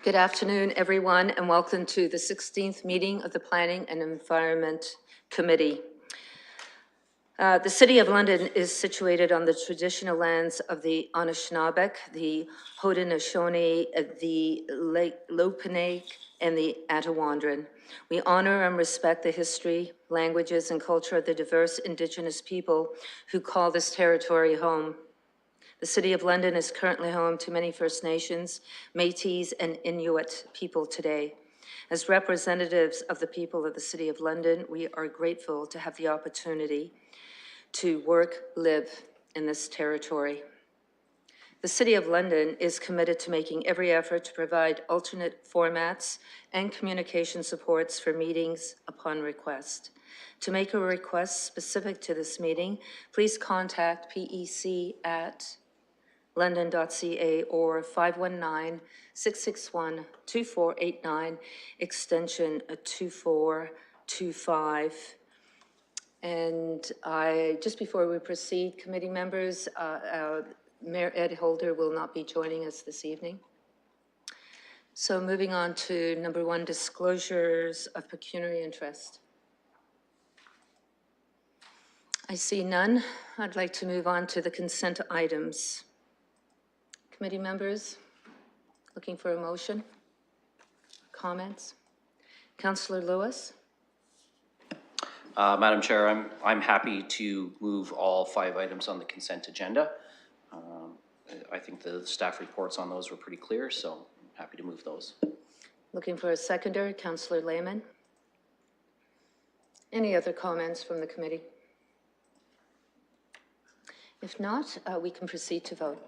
Good afternoon, everyone, and welcome to the 16th meeting of the Planning and Environment Committee. The City of London is situated on the traditional lands of the Anishinaabeg, the Haudenosaunee, the Lopanek, and the Atawandran. We honor and respect the history, languages, and culture of the diverse Indigenous people who call this territory home. The City of London is currently home to many First Nations, Métis, and Inuit people today. As representatives of the people of the City of London, we are grateful to have the opportunity to work, live in this territory. The City of London is committed to making every effort to provide alternate formats and communication supports for meetings upon request. To make a request specific to this meeting, please contact PEC at london.ca or 519-661-2489, extension 2425. And just before we proceed, committee members, Mayor Ed Holder will not be joining us this evening. So moving on to number 1, disclosures of pecuniary interest. I see none. I'd like to move on to the consent items. Committee members, looking for a motion? Comments? Councillor Lewis? Madam Chair, I'm happy to move all 5 items on the consent agenda. I think the staff reports on those were pretty clear, so I'm happy to move those. Looking for a seconder, Councillor Lehman. Any other comments from the committee? If not, we can proceed to vote.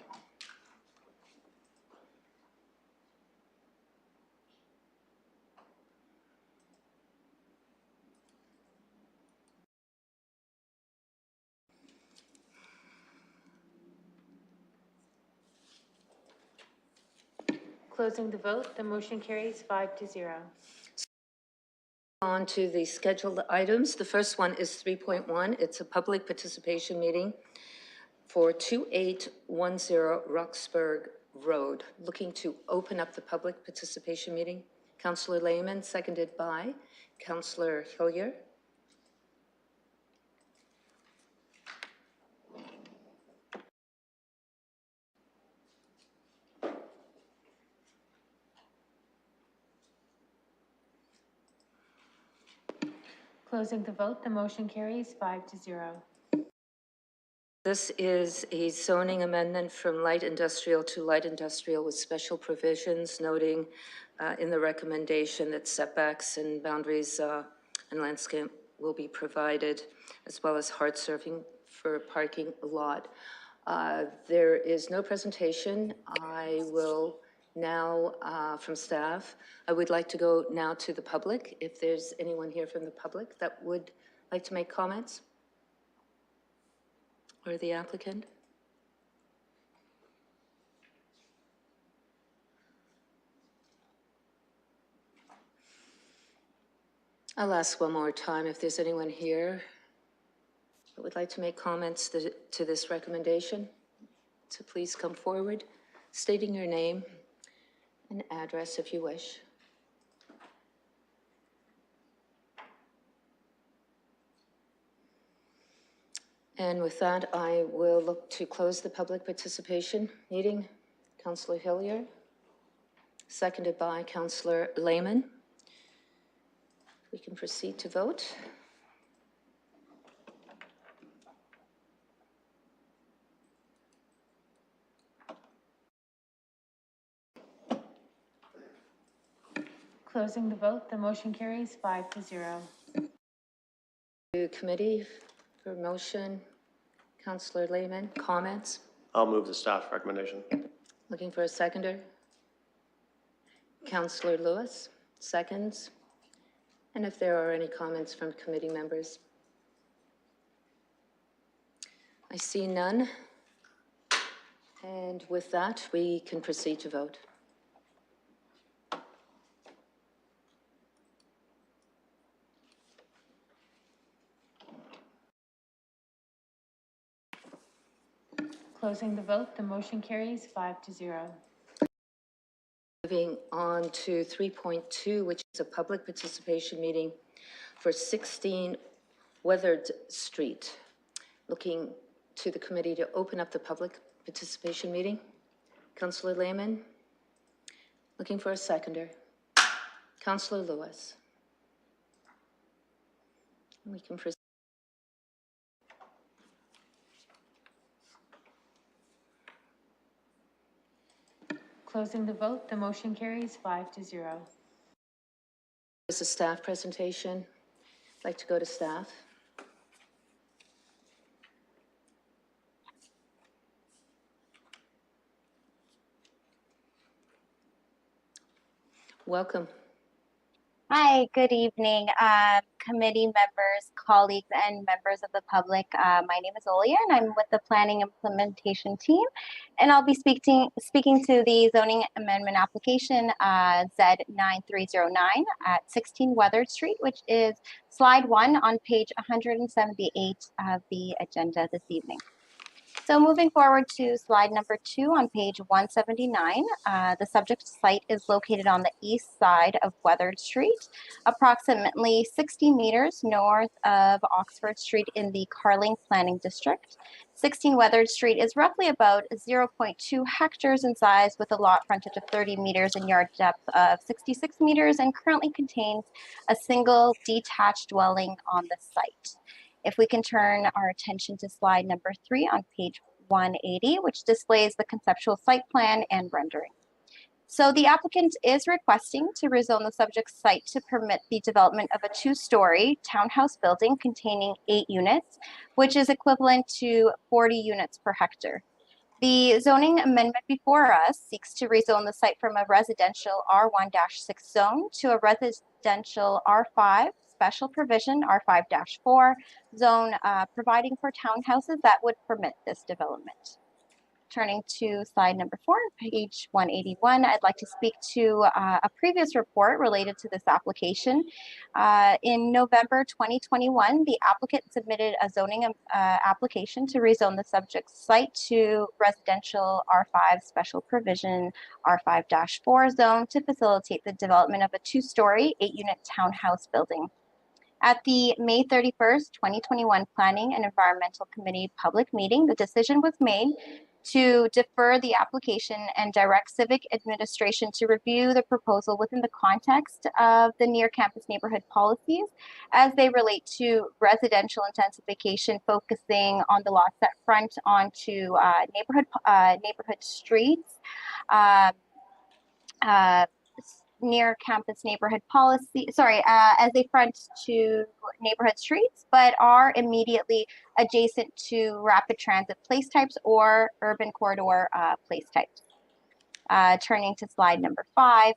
Closing the vote, the motion carries 5-0. On to the scheduled items. The first one is 3.1. It's a public participation meeting for 2810 Roxburgh Road. Looking to open up the public participation meeting. Councillor Lehman, seconded by Councillor Hillier. Closing the vote, the motion carries 5-0. This is a zoning amendment from light industrial to light industrial with special provisions, noting in the recommendation that setbacks and boundaries and landscape will be provided, as well as hard surfing for a parking lot. There is no presentation. I will now, from staff, I would like to go now to the public. If there's anyone here from the public that would like to make comments. Or the applicant? I'll ask one more time if there's anyone here that would like to make comments to this recommendation. So please come forward, stating your name and address if you wish. And with that, I will look to close the public participation meeting. Councillor Hillier, seconded by Councillor Lehman. We can proceed to vote. Closing the vote, the motion carries 5-0. To committee for motion, Councillor Lehman, comments? I'll move the staff recommendation. Looking for a seconder? Councillor Lewis, seconds. And if there are any comments from committee members? I see none. And with that, we can proceed to vote. Closing the vote, the motion carries 5-0. Moving on to 3.2, which is a public participation meeting for 16 Weathered Street. Looking to the committee to open up the public participation meeting. Councillor Lehman. Looking for a seconder. Councillor Lewis. We can proceed. Closing the vote, the motion carries 5-0. There's a staff presentation. I'd like to go to staff. Welcome. Hi, good evening, committee members, colleagues, and members of the public. My name is Olia, and I'm with the Planning Implementation Team, and I'll be speaking to the zoning amendment application Z9309 at 16 Weathered Street, which is slide 1 on page 178 of the agenda this evening. So moving forward to slide number 2 on page 179, the subject site is located on the east side of Weathered Street, approximately 60 meters north of Oxford Street in the Carling Planning District. 16 Weathered Street is roughly about 0.2 hectares in size with a lot frontage of 30 meters and yard depth of 66 meters and currently contains a single detached dwelling on the site. If we can turn our attention to slide number 3 on page 180, which displays the conceptual site plan and rendering. So the applicant is requesting to rezone the subject site to permit the development of a 2-story townhouse building containing 8 units, which is equivalent to 40 units per hectare. The zoning amendment before us seeks to rezone the site from a residential R1-6 zone to a residential R5 special provision R5-4 zone, providing for townhouses that would permit this development. Turning to slide number 4, page 181, I'd like to speak to a previous report related to this application. In November 2021, the applicant submitted a zoning application to rezone the subject site to residential R5 special provision R5-4 zone to facilitate the development of a 2-story, 8-unit townhouse building. At the May 31st, 2021 Planning and Environmental Committee public meeting, the decision was made to defer the application and direct civic administration to review the proposal within the context of the near campus neighborhood policies as they relate to residential intensification, focusing on the lots that front onto neighborhood streets, near campus neighborhood policy, as they front to neighborhood streets, but are immediately adjacent to rapid transit place types or urban corridor place types. Turning to slide number 5,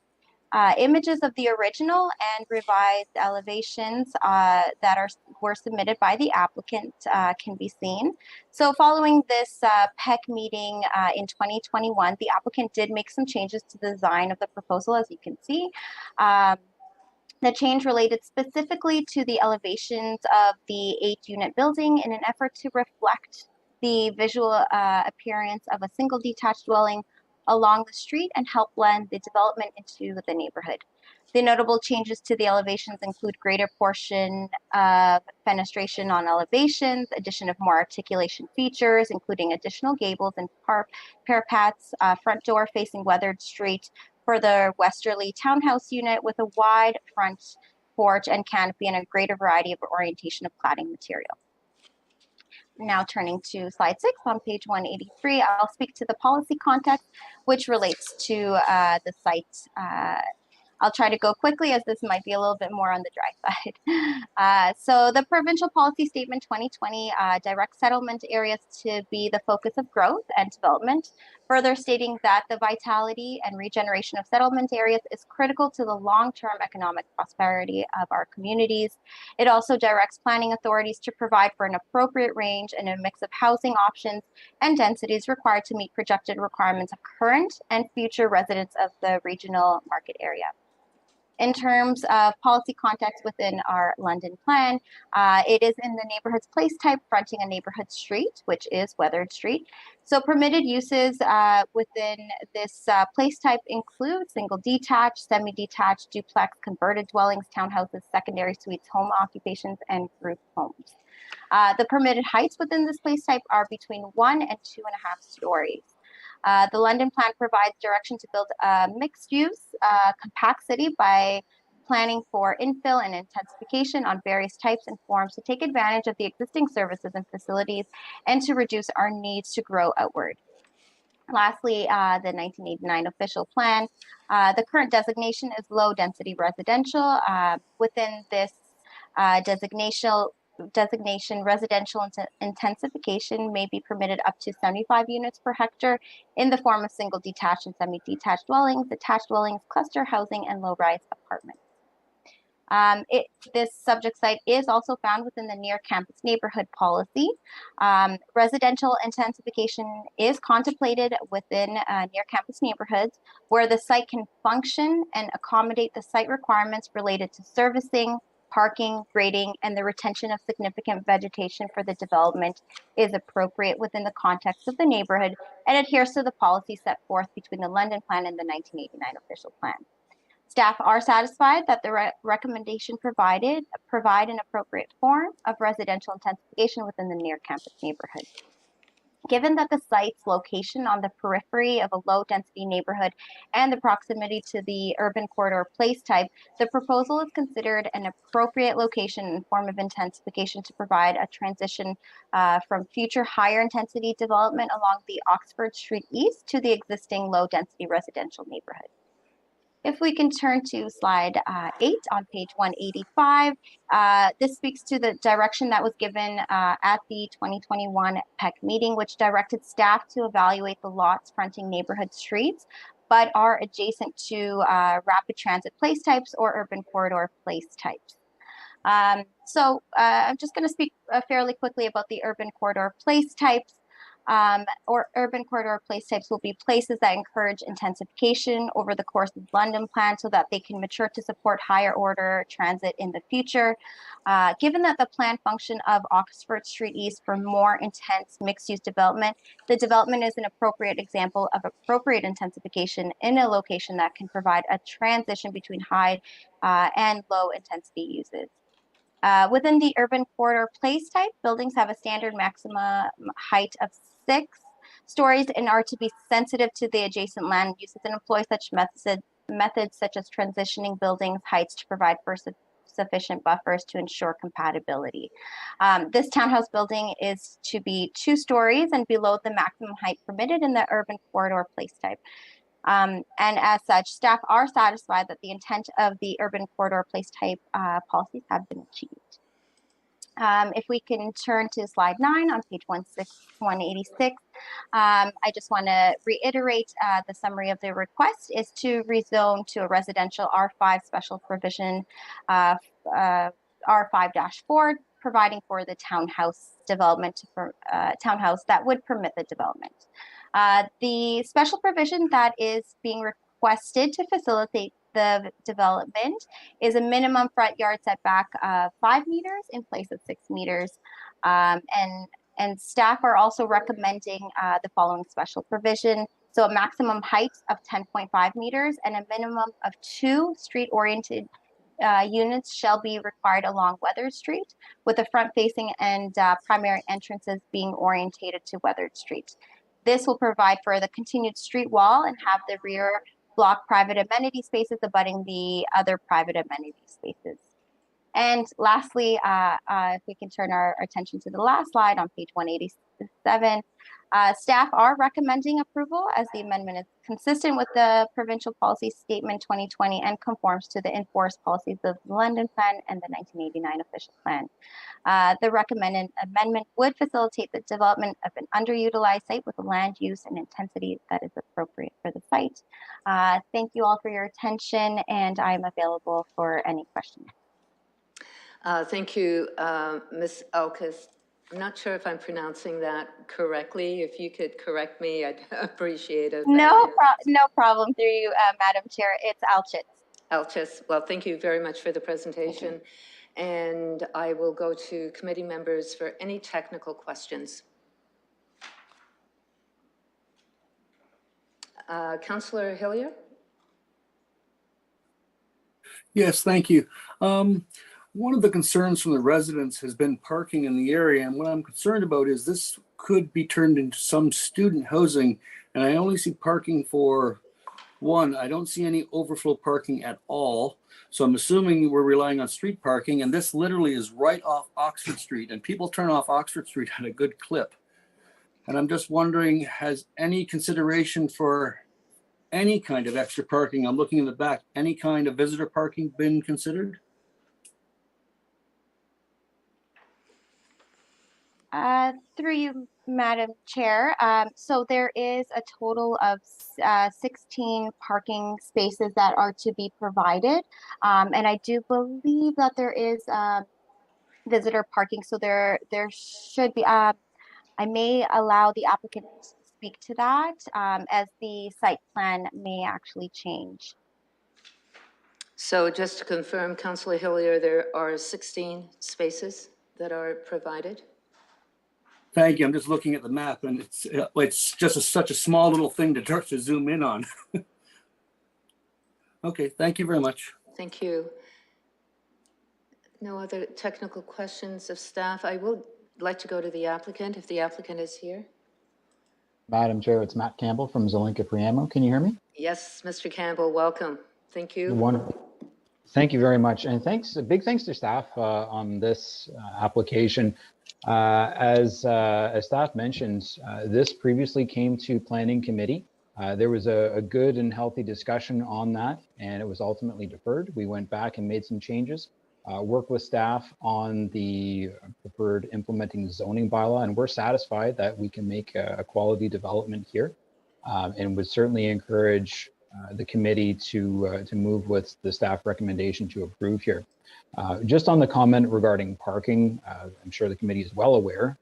images of the original and revised elevations that were submitted by the applicant can be seen. So following this PEC meeting in 2021, the applicant did make some changes to the design of the proposal, as you can see. The change related specifically to the elevations of the 8-unit building in an effort to reflect the visual appearance of a single detached dwelling along the street and help blend the development into the neighborhood. The notable changes to the elevations include greater portion of fenestration on elevations, addition of more articulation features, including additional gables and parapets, front door facing Weathered Street for the westerly townhouse unit with a wide front porch and canopy and a greater variety of orientation of cladding material. Now turning to slide 6 on page 183, I'll speak to the policy context, which relates to the site. I'll try to go quickly as this might be a little bit more on the dry side. So the Provincial Policy Statement 2020 directs settlement areas to be the focus of growth and development, further stating that the vitality and regeneration of settlement areas is critical to the long-term economic prosperity of our communities. It also directs planning authorities to provide for an appropriate range and a mix of housing options and densities required to meet projected requirements of current and future residents of the regional market area. In terms of policy context within our London plan, it is in the neighborhood's place type fronting a neighborhood street, which is Weathered Street. So permitted uses within this place type include single detached, semi-detached, duplex, converted dwellings, townhouses, secondary suites, home occupations, and group homes. The permitted heights within this place type are between 1 and 2.5 stories. The London plan provides direction to build a mixed-use, compact city by planning for infill and intensification on various types and forms to take advantage of the existing services and facilities and to reduce our needs to grow outward. Lastly, the 1989 official plan. The current designation is low-density residential. Within this designation, residential intensification may be permitted up to 75 units per hectare in the form of single detached and semi-detached dwellings, attached dwellings, cluster housing, and low-rise apartments. This subject site is also found within the near campus neighborhood policy. Residential intensification is contemplated within near campus neighborhoods where the site can function and accommodate the site requirements related to servicing, parking, grading, and the retention of significant vegetation for the development is appropriate within the context of the neighborhood and adheres to the policy set forth between the London Plan and the 1989 official plan. Staff are satisfied that the recommendation provide an appropriate form of residential intensification within the near campus neighborhood. Given that the site's location on the periphery of a low-density neighborhood and the proximity to the urban corridor place type, the proposal is considered an appropriate location and form of intensification to provide a transition from future higher intensity development along the Oxford Street East to the existing low-density residential neighborhood. If we can turn to slide 8 on page 185, this speaks to the direction that was given at the 2021 PEC meeting, which directed staff to evaluate the lots fronting neighborhood streets, but are adjacent to rapid transit place types or urban corridor place types. I'm just going to speak fairly quickly about the urban corridor place types. Or urban corridor place types will be places that encourage intensification over the course of the London plan so that they can mature to support higher order transit in the future. Given that the planned function of Oxford Street East for more intense mixed-use development, the development is an appropriate example of appropriate intensification in a location that can provide a transition between high and low intensity uses. Within the urban corridor place type, buildings have a standard maximum height of 6 stories and are to be sensitive to the adjacent land uses and employ such methods such as transitioning buildings heights to provide for sufficient buffers to ensure compatibility. This townhouse building is to be 2 stories and below the maximum height permitted in the urban corridor place type. And as such, staff are satisfied that the intent of the urban corridor place type policies have been achieved. If we can turn to slide 9 on page 186, I just want to reiterate the summary of the request is to rezone to a residential R5 special provision R5-4, providing for the townhouse development, townhouse that would permit the development. The special provision that is being requested to facilitate the development is a minimum front yard setback of 5 meters in place of 6 meters. And staff are also recommending the following special provision. So a maximum height of 10.5 meters and a minimum of 2 street-oriented units shall be required along Weathered Street, with the front facing and primary entrances being orientated to Weathered Street. This will provide for the continued street wall and have the rear block private amenity spaces abutting the other private amenity spaces. And lastly, if we can turn our attention to the last slide on page 187, staff are recommending approval as the amendment is consistent with the provincial policy statement 2020 and conforms to the enforced policies of the London Plan and the 1989 official plan. The recommended amendment would facilitate the development of an underutilized site with a land use and intensity that is appropriate for the site. Thank you all for your attention, and I'm available for any questions. Thank you, Ms. Elkis. I'm not sure if I'm pronouncing that correctly. If you could correct me, I'd appreciate it. No problem through you, Madam Chair. It's Alchitz. Altus. Well, thank you very much for the presentation. And I will go to committee members for any technical questions. Councillor Hillier? Yes, thank you. One of the concerns from the residents has been parking in the area, and what I'm concerned about is this could be turned into some student housing, and I only see parking for one. I don't see any overflow parking at all, so I'm assuming we're relying on street parking, and this literally is right off Oxford Street, and people turn off Oxford Street at a good clip. And I'm just wondering, has any consideration for any kind of extra parking, I'm looking in the back, any kind of visitor parking been considered? Through you, Madam Chair. So there is a total of 16 parking spaces that are to be provided. And I do believe that there is visitor parking. So there should be, I may allow the applicant to speak to that as the site plan may actually change. So just to confirm, Councillor Hillier, there are 16 spaces that are provided? Thank you. I'm just looking at the map, and it's just such a small little thing to zoom in on. Okay, thank you very much. Thank you. No other technical questions of staff? I would like to go to the applicant, if the applicant is here. Madam Chair, it's Matt Campbell from Zelenka Priamo. Can you hear me? Yes, Mr. Campbell, welcome. Thank you. Wonderful. Thank you very much. And big thanks to staff on this application. As staff mentioned, this previously came to Planning Committee. There was a good and healthy discussion on that, and it was ultimately deferred. We went back and made some changes, worked with staff on the preferred implementing zoning bylaw, and we're satisfied that we can make a quality development here, and would certainly encourage the committee to move with the staff recommendation to approve here. Just on the comment regarding parking, I'm sure the committee is well aware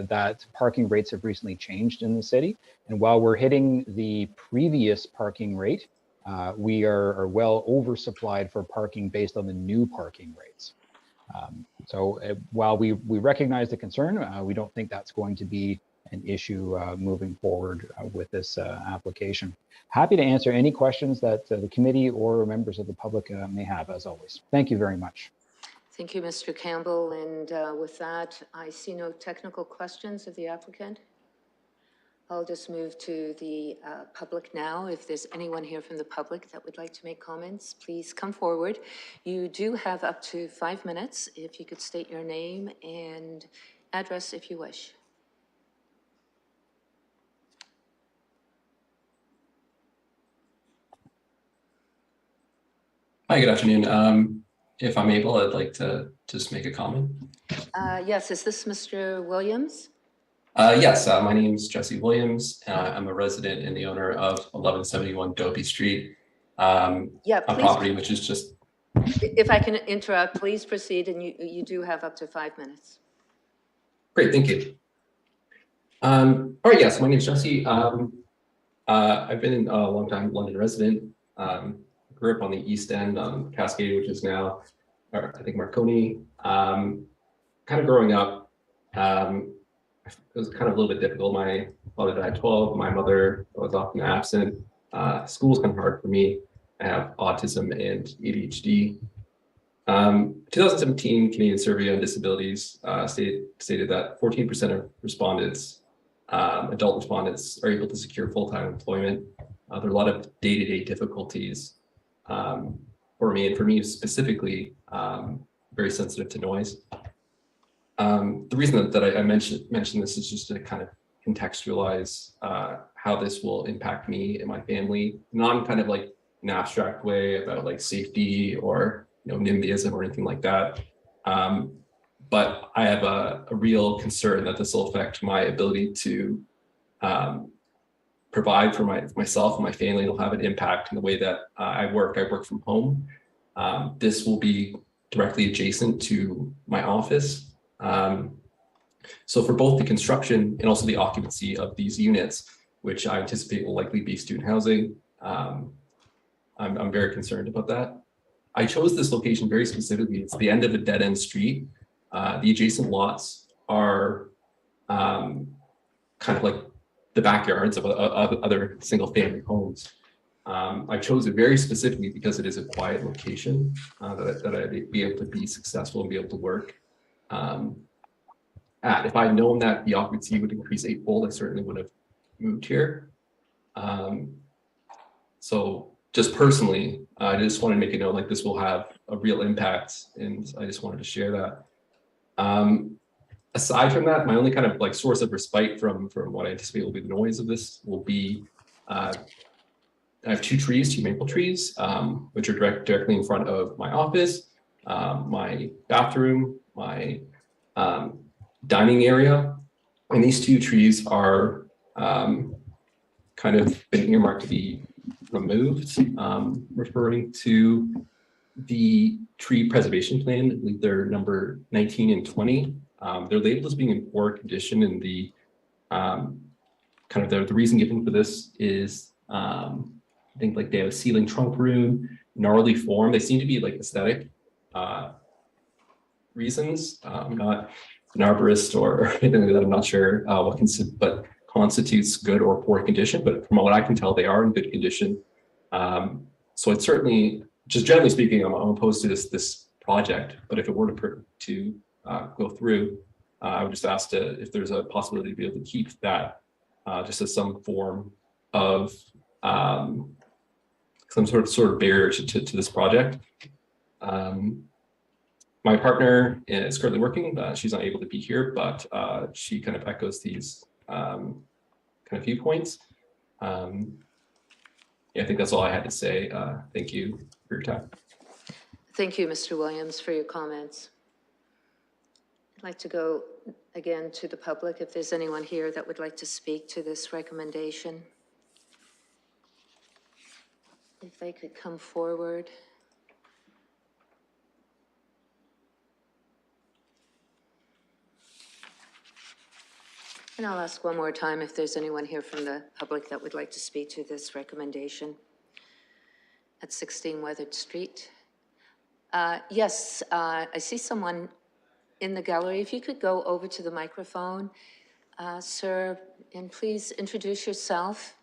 that parking rates have recently changed in the city. And while we're hitting the previous parking rate, we are well oversupplied for parking based on the new parking rates. So while we recognize the concern, we don't think that's going to be an issue moving forward with this application. Happy to answer any questions that the committee or members of the public may have, as always. Thank you very much. Thank you, Mr. Campbell. And with that, I see no technical questions of the applicant. I'll just move to the public now. If there's anyone here from the public that would like to make comments, please come forward. You do have up to 5 minutes. If you could state your name and address if you wish. Hi, good afternoon. If I'm able, I'd like to just make a comment. Yes, is this Mr. Williams? Yes, my name is Jesse Williams. I'm a resident and the owner of 1171 Dopey Street, Yeah, a property which is just... If I can interrupt, please proceed, and you do have up to 5 minutes. Great, thank you. All right, yes, my name is Jesse. I've been a long time London resident. Grew up on the East End, Cascade, which is now, I think, Marconi. Kind of growing up, it was kind of a little bit difficult. My father died at 12. My mother was often absent. School was kind of hard for me. I have autism and ADHD. 2017 Canadian Survey on Disabilities stated that 14% of respondents, adult respondents, are able to secure full-time employment. There are a lot of day-to-day difficulties for me, and for me specifically, very sensitive to noise. The reason that I mentioned this is just to kind of contextualize how this will impact me and my family, not in kind of like an abstract way about like safety or NIMBYism or anything like that. But I have a real concern that this will affect my ability to provide for myself and my family. It'll have an impact in the way that I work. I work from home. This will be directly adjacent to my office. So for both the construction and also the occupancy of these units, which I anticipate will likely be student housing, I'm very concerned about that. I chose this location very specifically. It's the end of a dead-end street. The adjacent lots are kind of like the backyards of other single-family homes. I chose it very specifically because it is a quiet location that I'd be able to be successful and be able to work at. If I'd known that the occupancy would increase eightfold, I certainly would have moved here. So just personally, I just wanted to make a note like this will have a real impact, and I just wanted to share that. Aside from that, my only kind of like source of respite from what I anticipate will be the noise of this will be, I have two maple trees, which are directly in front of my office, my bathroom, my dining area. And these two trees are kind of been earmarked to be removed, referring to the tree preservation plan. I believe they're number 19 and 20. They're labeled as being in poor condition, and the kind of the reason given for this is I think like they have a ceiling trunk room, gnarly form. They seem to be like aesthetic reasons. I'm not an arborist or anything like that. I'm not sure what constitutes good or poor condition, but from what I can tell, they are in good condition. So it's certainly, just generally speaking, I'm opposed to this project. But if it were to go through, I would just ask if there's a possibility to be able to keep that just as some form of some sort of barrier to this project. My partner is currently working. She's not able to be here, but she kind of echoes these kind of viewpoints. Yeah, I think that's all I had to say. Thank you for your time. Thank you, Mr. Williams, for your comments. I'd like to go again to the public, if there's anyone here that would like to speak to this recommendation. If they could come forward. And I'll ask one more time if there's anyone here from the public that would like to speak to this recommendation at 16 Weathered Street. Yes, I see someone in the gallery. If you could go over to the microphone, sir, and please introduce yourself.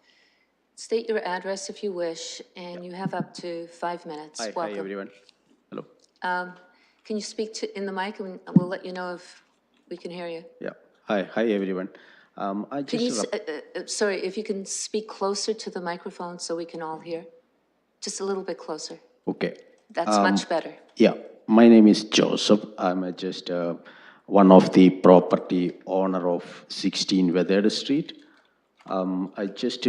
State your address if you wish, and you have up to 5 minutes. Hi, Welcome. hi everyone. Hello. Can you speak in the mic, and we'll let you know if we can hear you. Yeah. Hi everyone. I Can you, just sorry, if you can speak closer to the microphone so we can all hear? Just a little bit closer. okay. That's much better. Yeah, my name is Joseph. I'm just one of the property owner of 16 Weathered Street. I just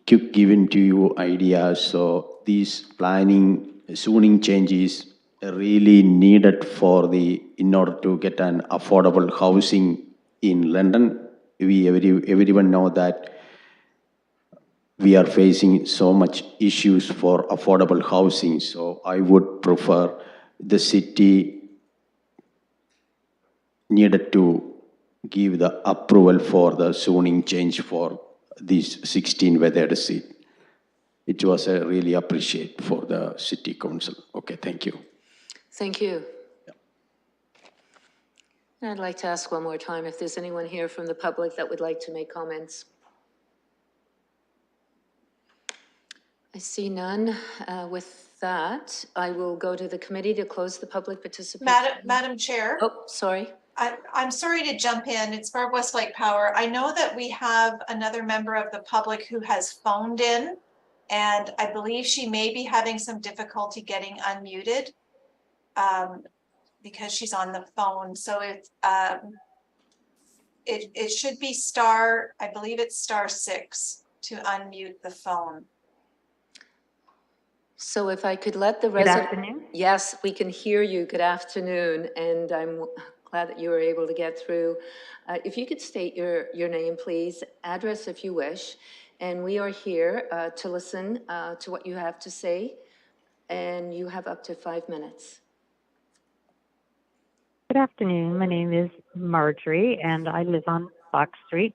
keep giving to you ideas. So these zoning changes are really needed in order to get an affordable housing in London. Everyone know that we are facing so much issues for affordable housing. So I would prefer the city needed to give the approval for the zoning change for this 16 Weathered Street. It was really appreciate for the city council. Okay, thank you. Thank you. And I'd like to ask one more time if there's anyone here from the public that would like to make comments. I see none. With that, I will go to the committee to close the public participation. Madam Chair. Oh, sorry. I'm sorry to jump in. It's Barb Westlake Power. I know that we have another member of the public who has phoned in, and I believe she may be having some difficulty getting unmuted because she's on the phone. So it should be I believe it's *6 to unmute the phone. So if I could let the resident. Good afternoon. Yes, we can hear you. Good afternoon. And I'm glad that you were able to get through. If you could state your name, please, address if you wish. And we are here to listen to what you have to say. And you have up to 5 minutes. Good afternoon. My name is Marjorie, and I live on Fox Street.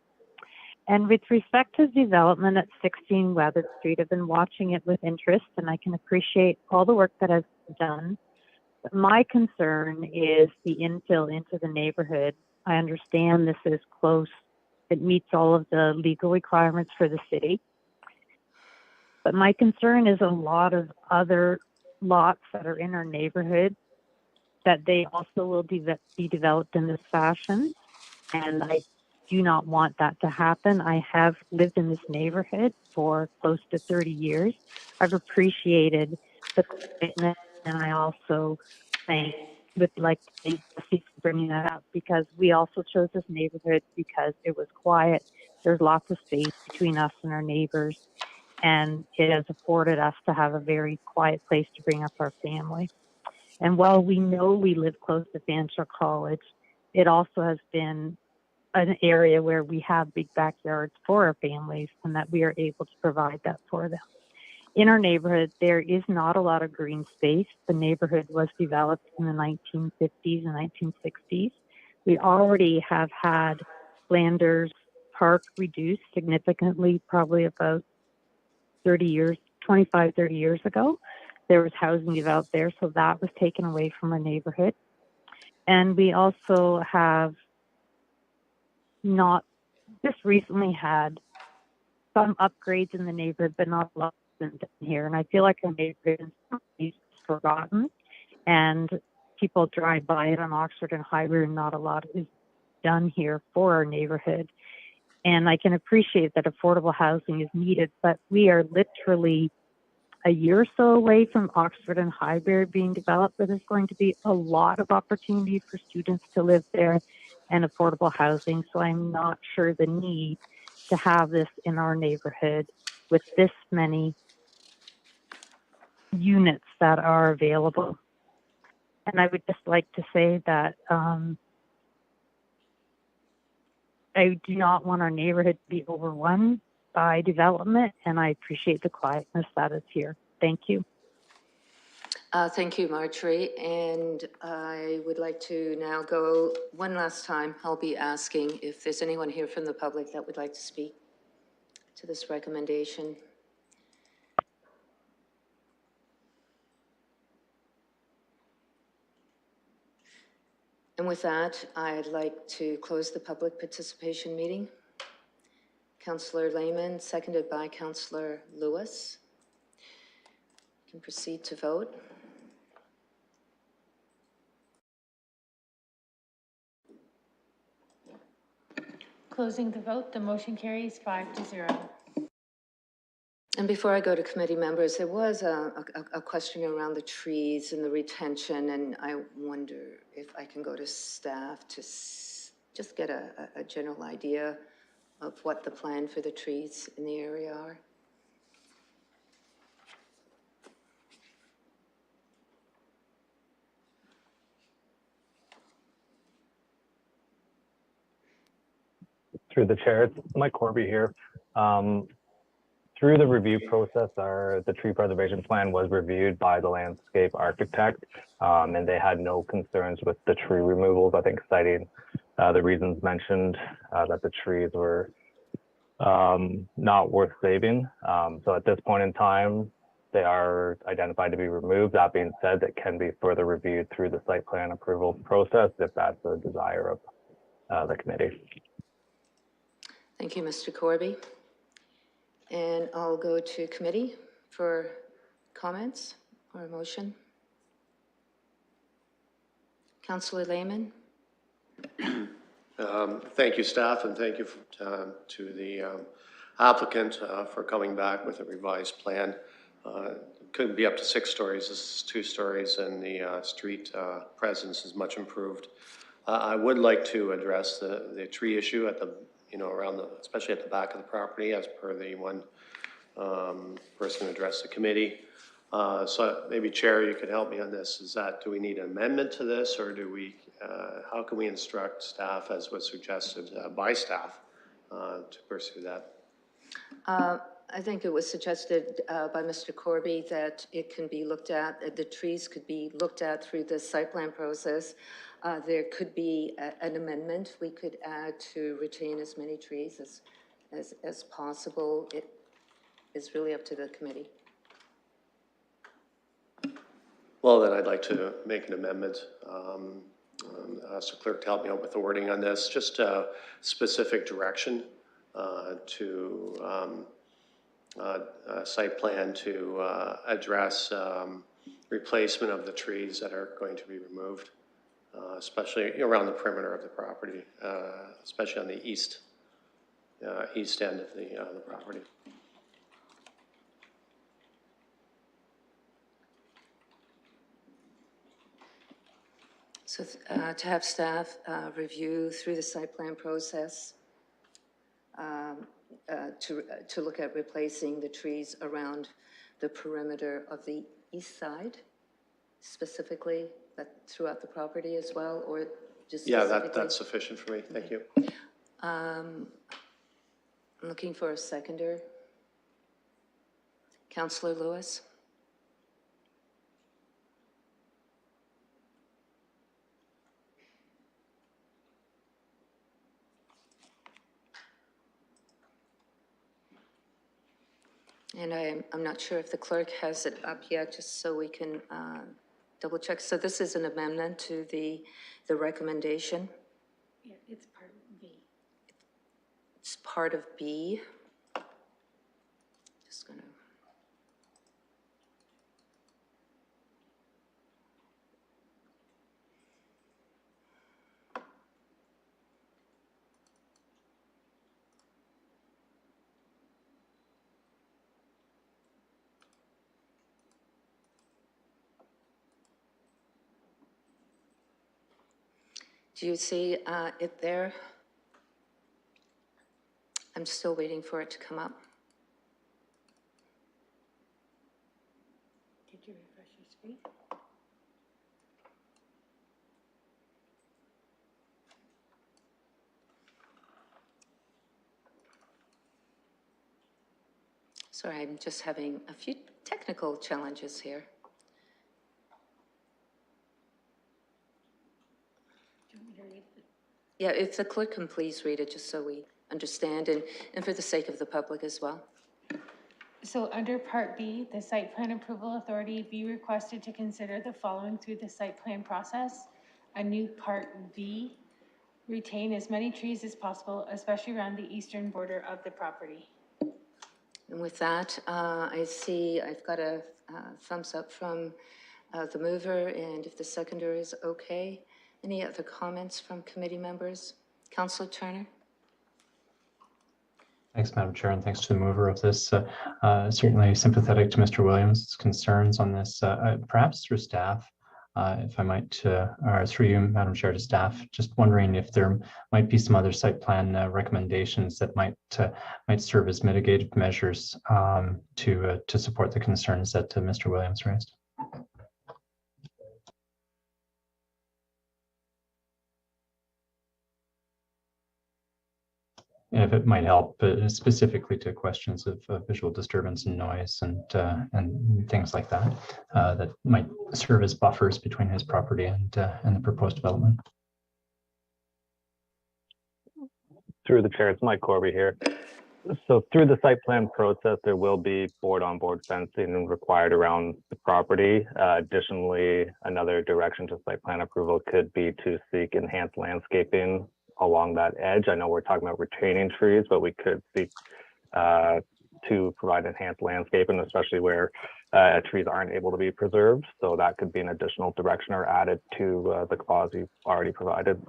And with respect to development at 16 Weathered Street, I've been watching it with interest, and I can appreciate all the work that has been done. But my concern is the infill into the neighborhood. I understand this is close. It meets all of the legal requirements for the city. But my concern is a lot of other lots that are in our neighborhood, that they also will be developed in this fashion. And I do not want that to happen. I have lived in this neighborhood for close to 30 years. I've appreciated the commitment, and I also would like to thank Jesse for bringing that up, because we also chose this neighborhood because it was quiet. There's lots of space between us and our neighbors, and it has afforded us to have a very quiet place to bring up our family. And while we know we live close to Fanshawe College, it also has been an area where we have big backyards for our families, and that we are able to provide that for them. In our neighborhood, there is not a lot of green space. The neighborhood was developed in the 1950s and 1960s. We already have had Flanders Park reduced significantly, probably about 25, 30 years ago. There was housing developed there, so that was taken away from our neighborhood. And we also have not just recently had some upgrades in the neighborhood, but not a lot done here. And I feel like our neighborhood is forgotten, and people drive by it on Oxford and Highbury, and not a lot is done here for our neighborhood. And I can appreciate that affordable housing is needed, but we are literally a year or so away from Oxford and Highbury being developed, but there's going to be a lot of opportunity for students to live there and affordable housing. So I'm not sure the need to have this in our neighborhood with this many units that are available. And I would just like to say that I do not want our neighborhood to be overrun by development, and I appreciate the quietness that is here. Thank you. Thank you, Marjorie. And I would like to now go one last time. I'll be asking if there's anyone here from the public that would like to speak to this recommendation. And with that, I'd like to close the public participation meeting. Councillor Lehman, seconded by Councillor Lewis. You can proceed to vote. Closing the vote, the motion carries 5-0. And before I go to committee members, there was a question around the trees and the retention, and I wonder if I can go to staff to just get a general idea of what the plan for the trees in the area are. Through the chair, it's Mike Corby here. Through the review process, the tree preservation plan was reviewed by the landscape architect, and they had no concerns with the tree removals. I think citing the reasons mentioned that the trees were not worth saving. So at this point in time, they are identified to be removed. That being said, that can be further reviewed through the site plan approval process if that's the desire of the committee. Thank you, Mr. Corby. And I'll go to committee for comments or a motion. Councillor Lehman. Thank you, staff, and thank you to the applicant for coming back with a revised plan. It could be up to 6 stories. This is 2 stories, and the street presence is much improved. I would like to address the tree issue at the, around especially at the back of the property, as per the one person who addressed the committee. So maybe Chair, you could help me on this. Do we need an amendment to this, or do we, how can we instruct staff, as was suggested by staff, to pursue that? I think it was suggested by Mr. Corby that it can be looked at, the trees could be looked at through the site plan process. There could be an amendment we could add to retain as many trees as possible. It is really up to the committee. Well, then I'd like to make an amendment. Ask the clerk to help me out with the wording on this, just a specific direction to site plan to address replacement of the trees that are going to be removed, especially around the perimeter of the property, especially on the east end of the property. So to have staff review through the site plan process to look at replacing the trees around the perimeter of the east side, specifically, but throughout the property as well, or just Yeah, specifically? that's sufficient for me. Thank you. I'm looking for a seconder. Councillor Lewis? And I'm not sure if the clerk has it up yet, just so we can double check. So this is an amendment to the recommendation. Yeah, it's part B. It's part of B. Just gonna. Do you see it there? I'm still waiting for it to come up. Did you refresh your screen? Sorry, I'm just having a few technical challenges here. Do you want me to read it? Yeah, if the clerk can please read it, just so we understand, and for the sake of the public as well. So under Part B, the Site Plan Approval Authority be requested to consider the following through the site plan process. A new Part B, retain as many trees as possible, especially around the eastern border of the property. And with that, I see I've got a thumbs up from the mover, and if the seconder is okay. Any other comments from committee members? Councillor Turner? Thanks, Madam Chair, and thanks to the mover of this. Certainly sympathetic to Mr. Williams' concerns on this. Perhaps through staff, if I might, or through you, Madam Chair, to staff, just wondering if there might be some other site plan recommendations that might serve as mitigative measures to support the concerns that Mr. Williams raised. If it might help, specifically to questions of visual disturbance and noise and things like that, that might serve as buffers between his property and the proposed development. Through the chair, it's Mike Corby here. So through the site plan process, there will be board-on-board fencing required around the property. Additionally, another direction to site plan approval could be to seek enhanced landscaping along that edge. I know we're talking about retaining trees, but we could seek to provide enhanced landscaping, especially where trees aren't able to be preserved. So that could be an additional direction or added to the clause you've already provided.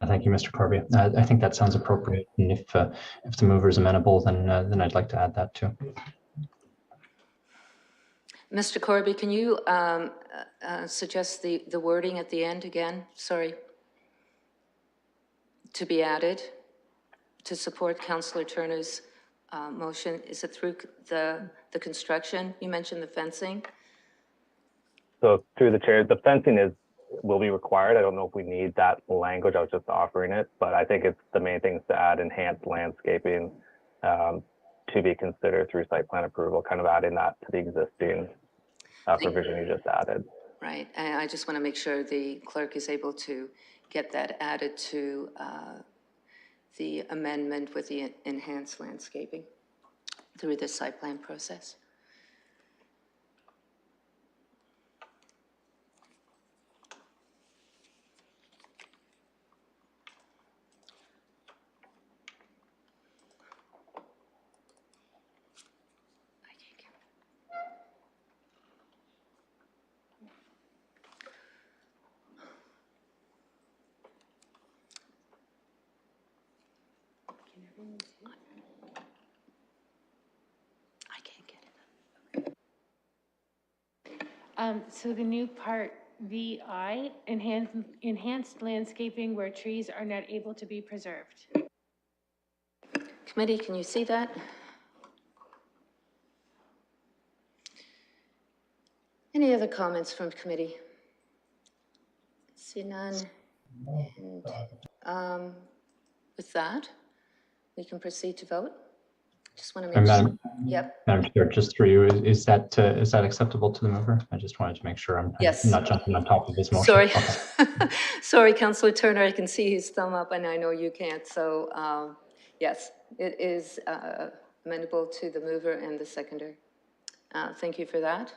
Thank you, Mr. Corby. I think that sounds appropriate. And if the mover is amenable, then I'd like to add that too. Mr. Corby, can you suggest the wording at the end again? Sorry. To be added to support Councillor Turner's motion. Is it through the construction? You mentioned the fencing. So through the chair, the fencing will be required. I don't know if we need that language. I was just offering it, but I think it's the main thing is to add enhanced landscaping to be considered through site plan approval, kind of adding that to the existing provision you just added. Right, and I just want to make sure the clerk is able to get that added to the amendment with the enhanced landscaping through the site plan process. I can't get it. So the new part VI, enhanced landscaping where trees are not able to be preserved. Committee, can you see that? Any other comments from committee? See none. And with that, we can proceed to vote. Just want to make sure. Yep. Madam Chair, just through you, is that acceptable to the mover? I just wanted to make sure I'm Yes. not jumping on top of this motion. Sorry. Okay. Sorry, Councillor Turner, I can see his thumb up and I know you can't. So yes, it is amendable to the mover and the seconder. Thank you for that.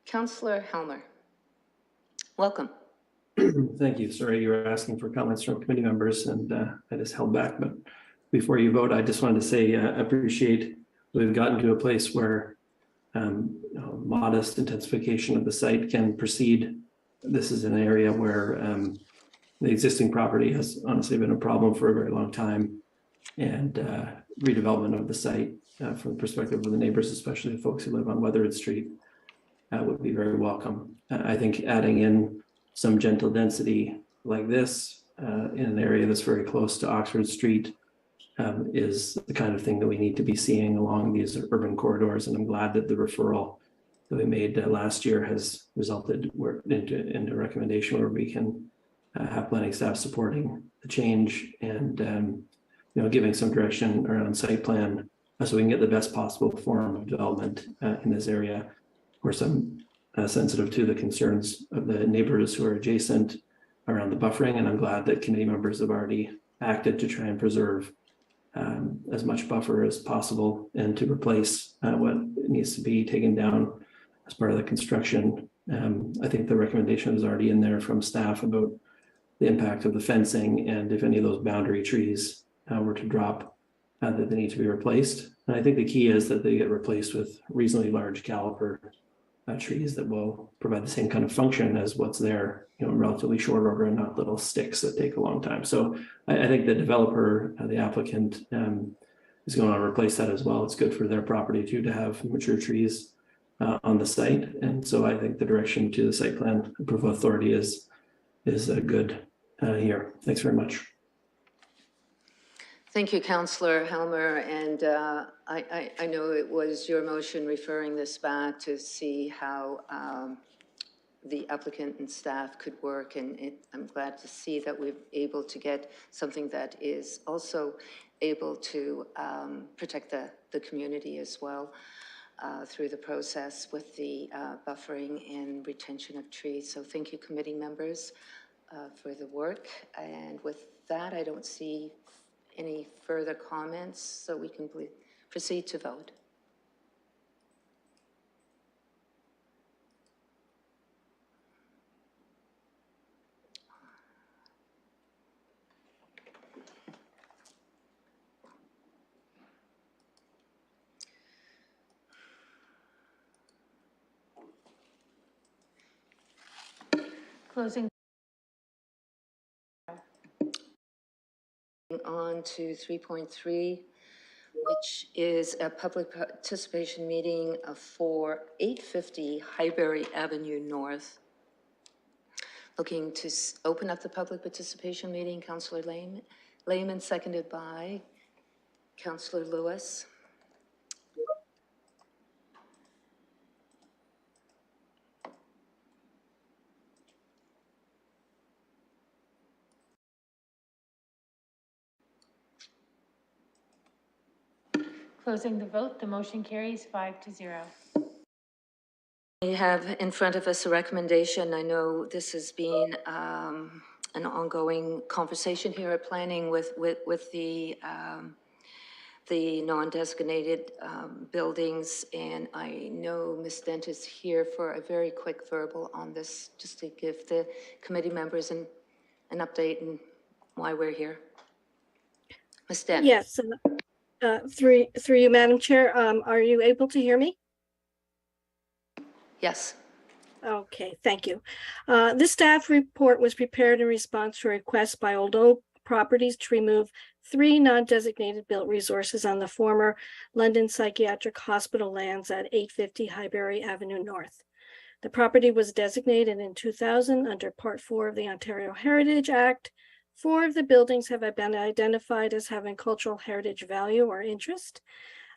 Councillor Helmer, welcome. Thank you. Sorry, you were asking for comments from committee members and I just held back. But before you vote, I just wanted to say I appreciate we've gotten to a place where modest intensification of the site can proceed. This is an area where the existing property has honestly been a problem for a very long time. And redevelopment of the site from the perspective of the neighbors, especially the folks who live on Weathered Street, would be very welcome. I think adding in some gentle density like this in an area that's very close to Oxford Street is the kind of thing that we need to be seeing along these urban corridors. And I'm glad that the referral that we made last year has resulted into a recommendation where we can have planning staff supporting the change and giving some direction around site plan so we can get the best possible form of development in this area. Of course, I'm sensitive to the concerns of the neighbors who are adjacent around the buffering, and I'm glad that committee members have already acted to try and preserve as much buffer as possible and to replace what needs to be taken down as part of the construction. I think the recommendation is already in there from staff about the impact of the fencing and if any of those boundary trees were to drop, that they need to be replaced. And I think the key is that they get replaced with reasonably large caliper trees that will provide the same kind of function as what's there, in relatively short order and not little sticks that take a long time. So I think the developer, the applicant, is going to replace that as well. It's good for their property too to have mature trees on the site. And so I think the direction to the site plan approval authority is good here. Thanks very much. Thank you, Councillor Helmer, and I know it was your motion referring this back to see how the applicant and staff could work, and I'm glad to see that we're able to get something that is also able to protect the community as well through the process with the buffering and retention of trees. So thank you, committee members, for the work, and with that, I don't see any further comments, so we can proceed to vote. Closing. On to 3.3, which is a public participation meeting for 850 Highbury Avenue North. Looking to open up the public participation meeting, Councillor Lehman, seconded by Councillor Lewis. Closing the vote, the motion carries 5-0. We have in front of us a recommendation. I know this has been an ongoing conversation here at Planning with the non-designated buildings, and I know Ms. Dent is here for a very quick verbal on this, just to give the committee members an update and why we're here. Ms. Dent? Yes, through you, Madam Chair, are you able to hear me? Yes. Okay, thank you. This staff report was prepared in response to a request by Old Oak Properties to remove 3 non-designated built resources on the former London Psychiatric Hospital lands at 850 Highbury Avenue North. The property was designated in 2000 under Part 4 of the Ontario Heritage Act. 4 of the buildings have been identified as having cultural heritage value or interest,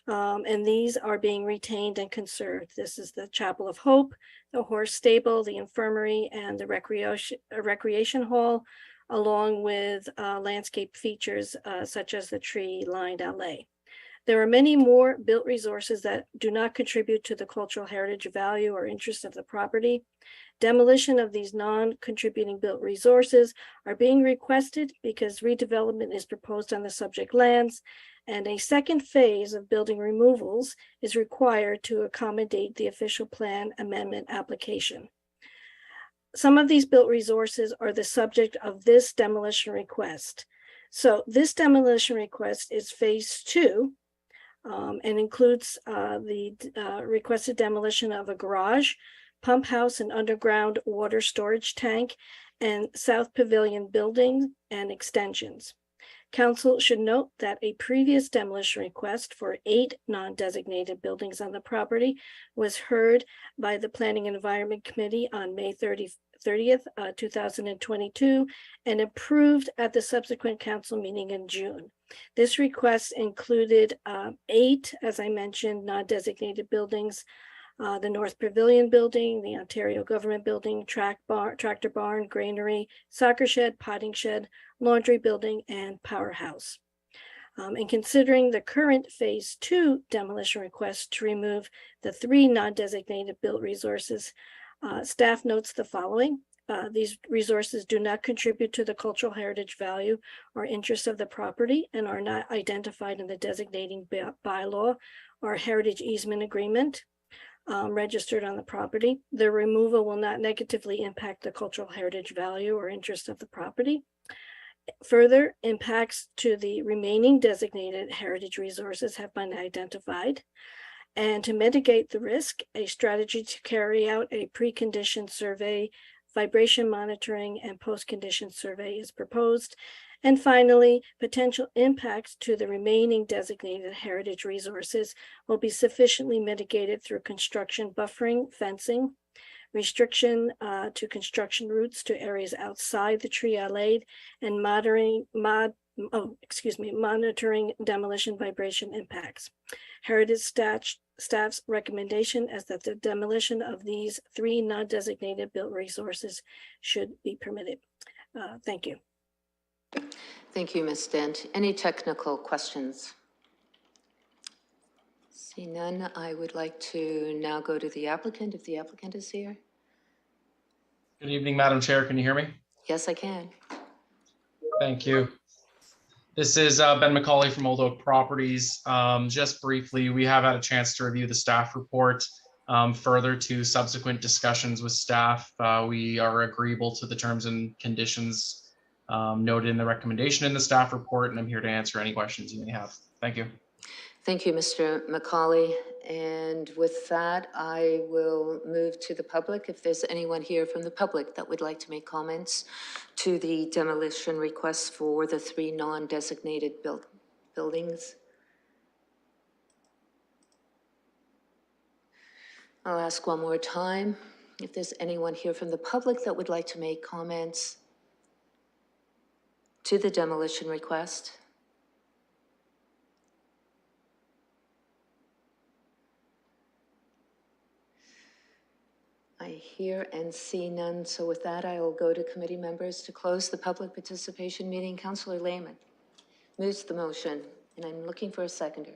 and these are being retained and conserved. This is the Chapel of Hope, the horse stable, the infirmary, and the recreation hall, along with landscape features such as the tree-lined alley. There are many more built resources that do not contribute to the cultural heritage value or interest of the property. Demolition of these non-contributing built resources are being requested because redevelopment is proposed on the subject lands, and a second phase of building removals is required to accommodate the official plan amendment application. Some of these built resources are the subject of this demolition request. So this demolition request is phase 2 and includes the requested demolition of a garage, pump house, and underground water storage tank, and South Pavilion building and extensions. Council should note that a previous demolition request for 8 non-designated buildings on the property was heard by the Planning and Environment Committee on May 30th, 2022, and approved at the subsequent council meeting in June. This request included 8, as I mentioned, non-designated buildings: the North Pavilion building, the Ontario Government building, tractor barn, granary, soccer shed, potting shed, laundry building, and powerhouse. And considering the current phase 2 demolition request to remove the 3 non-designated built resources, staff notes the following. These resources do not contribute to the cultural heritage value or interest of the property and are not identified in the designating bylaw or heritage easement agreement registered on the property. The removal will not negatively impact the cultural heritage value or interest of the property. Further, impacts to the remaining designated heritage resources have been identified. And to mitigate the risk, a strategy to carry out a pre-condition survey, vibration monitoring, and post-condition survey is proposed. And finally, potential impacts to the remaining designated heritage resources will be sufficiently mitigated through construction buffering, fencing, restriction to construction routes to areas outside the tree alley, and monitoring demolition vibration impacts. Heritage staff's recommendation is that the demolition of these 3 non-designated built resources should be permitted. Thank you. Thank you, Ms. Dent. Any technical questions? See none, I would like to now go to the applicant, if the applicant is here. Good evening, Madam Chair. Can you hear me? Yes, I can. Thank you. This is Ben McCauley from Old Oak Properties. Just briefly, we have had a chance to review the staff report. Further to subsequent discussions with staff, we are agreeable to the terms and conditions noted in the recommendation in the staff report, and I'm here to answer any questions you may have. Thank you. Thank you, Mr. McCauley. And with that, I will move to the public. If there's anyone here from the public that would like to make comments to the demolition requests for the 3 non-designated buildings. I'll ask one more time. If there's anyone here from the public that would like to make comments to the demolition request. I hear and see none. So with that, I will go to committee members to close the public participation meeting. Councillor Lehman moves the motion, and I'm looking for a seconder.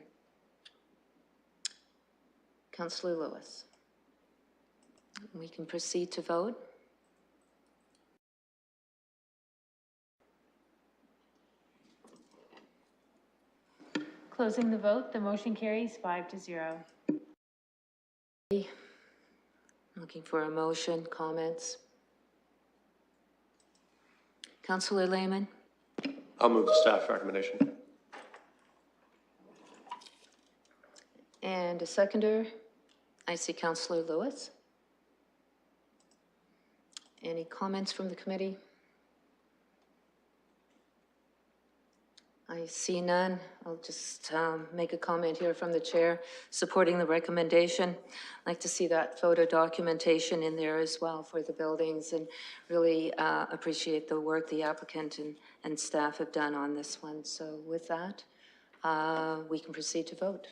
Councillor Lewis. We can proceed to vote. Closing the vote, the motion carries 5-0. Looking for a motion, comments? Councillor Lehman? I'll move the staff recommendation. And a seconder? I see Councillor Lewis. Any comments from the committee? I see none. I'll just make a comment here from the chair, supporting the recommendation. I'd like to see that photo documentation in there as well for the buildings, and really appreciate the work the applicant and staff have done on this one. So with that, we can proceed to vote.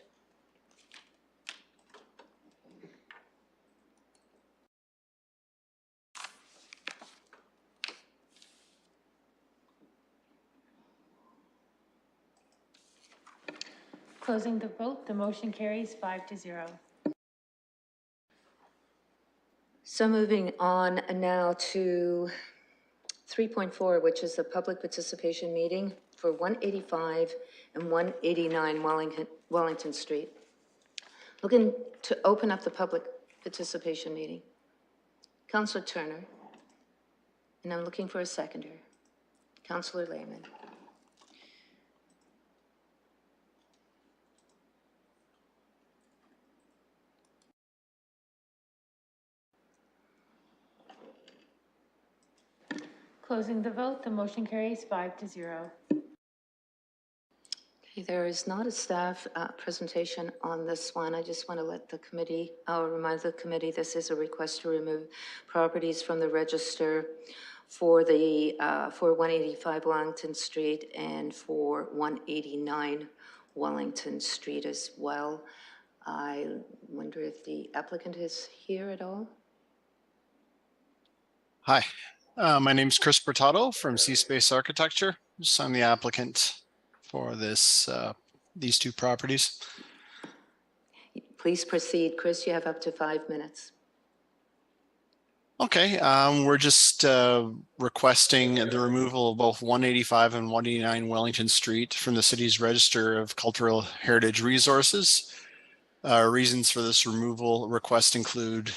Closing the vote, the motion carries 5-0. So moving on now to 3.4, which is the public participation meeting for 185 and 189 Wellington Street. Looking to open up the public participation meeting. Councillor Turner, and I'm looking for a seconder. Councillor Lehman. Closing the vote, the motion carries 5-0. Okay, there is not a staff presentation on this one. I just want to let the committee, I'll remind the committee, this is a request to remove properties from the register for the, for 185 Wellington Street and for 189 Wellington Street as well. I wonder if the applicant is here at all? Hi, my name is Chris Bertato from C-Space Architecture. So I'm the applicant for this, these two properties. Please proceed. Chris, you have up to 5 minutes. Okay, we're just requesting the removal of both 185 and 189 Wellington Street from the city's Register of Cultural Heritage Resources. Reasons for this removal request include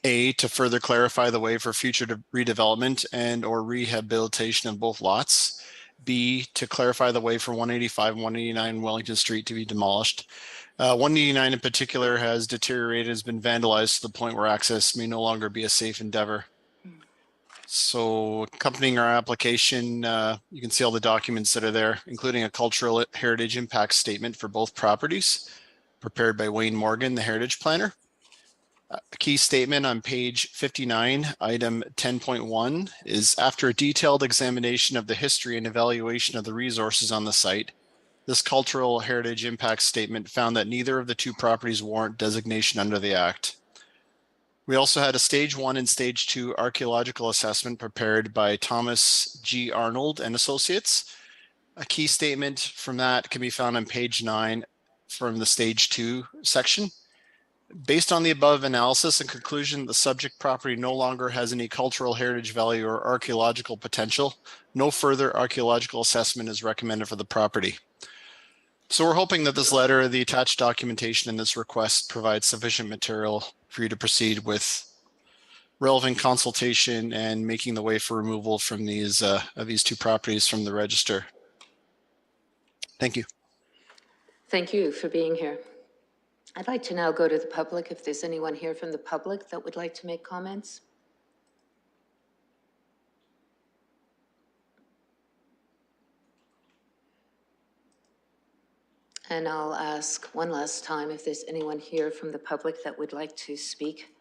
A, to further clarify the way for future redevelopment and or rehabilitation of both lots. B, to clarify the way for 185 and 189 Wellington Street to be demolished. 189 in particular has deteriorated, has been vandalized to the point where access may no longer be a safe endeavor. So accompanying our application, you can see all the documents that are there, including a cultural heritage impact statement for both properties, prepared by Wayne Morgan, the heritage planner. A key statement on page 59, item 10.1 is after a detailed examination of the history and evaluation of the resources on the site, this cultural heritage impact statement found that neither of the two properties warrant designation under the Act. We also had a stage 1 and stage 2 archaeological assessment prepared by Thomas G. Arnold and Associates. A key statement from that can be found on page 9 from the stage 2 section. Based on the above analysis and conclusion, the subject property no longer has any cultural heritage value or archaeological potential. No further archaeological assessment is recommended for the property. So we're hoping that this letter, the attached documentation in this request provides sufficient material for you to proceed with relevant consultation and making the way for removal from these two properties from the register. Thank you. Thank you for being here. I'd like to now go to the public, if there's anyone here from the public that would like to make comments. And I'll ask one last time if there's anyone here from the public that would like to speak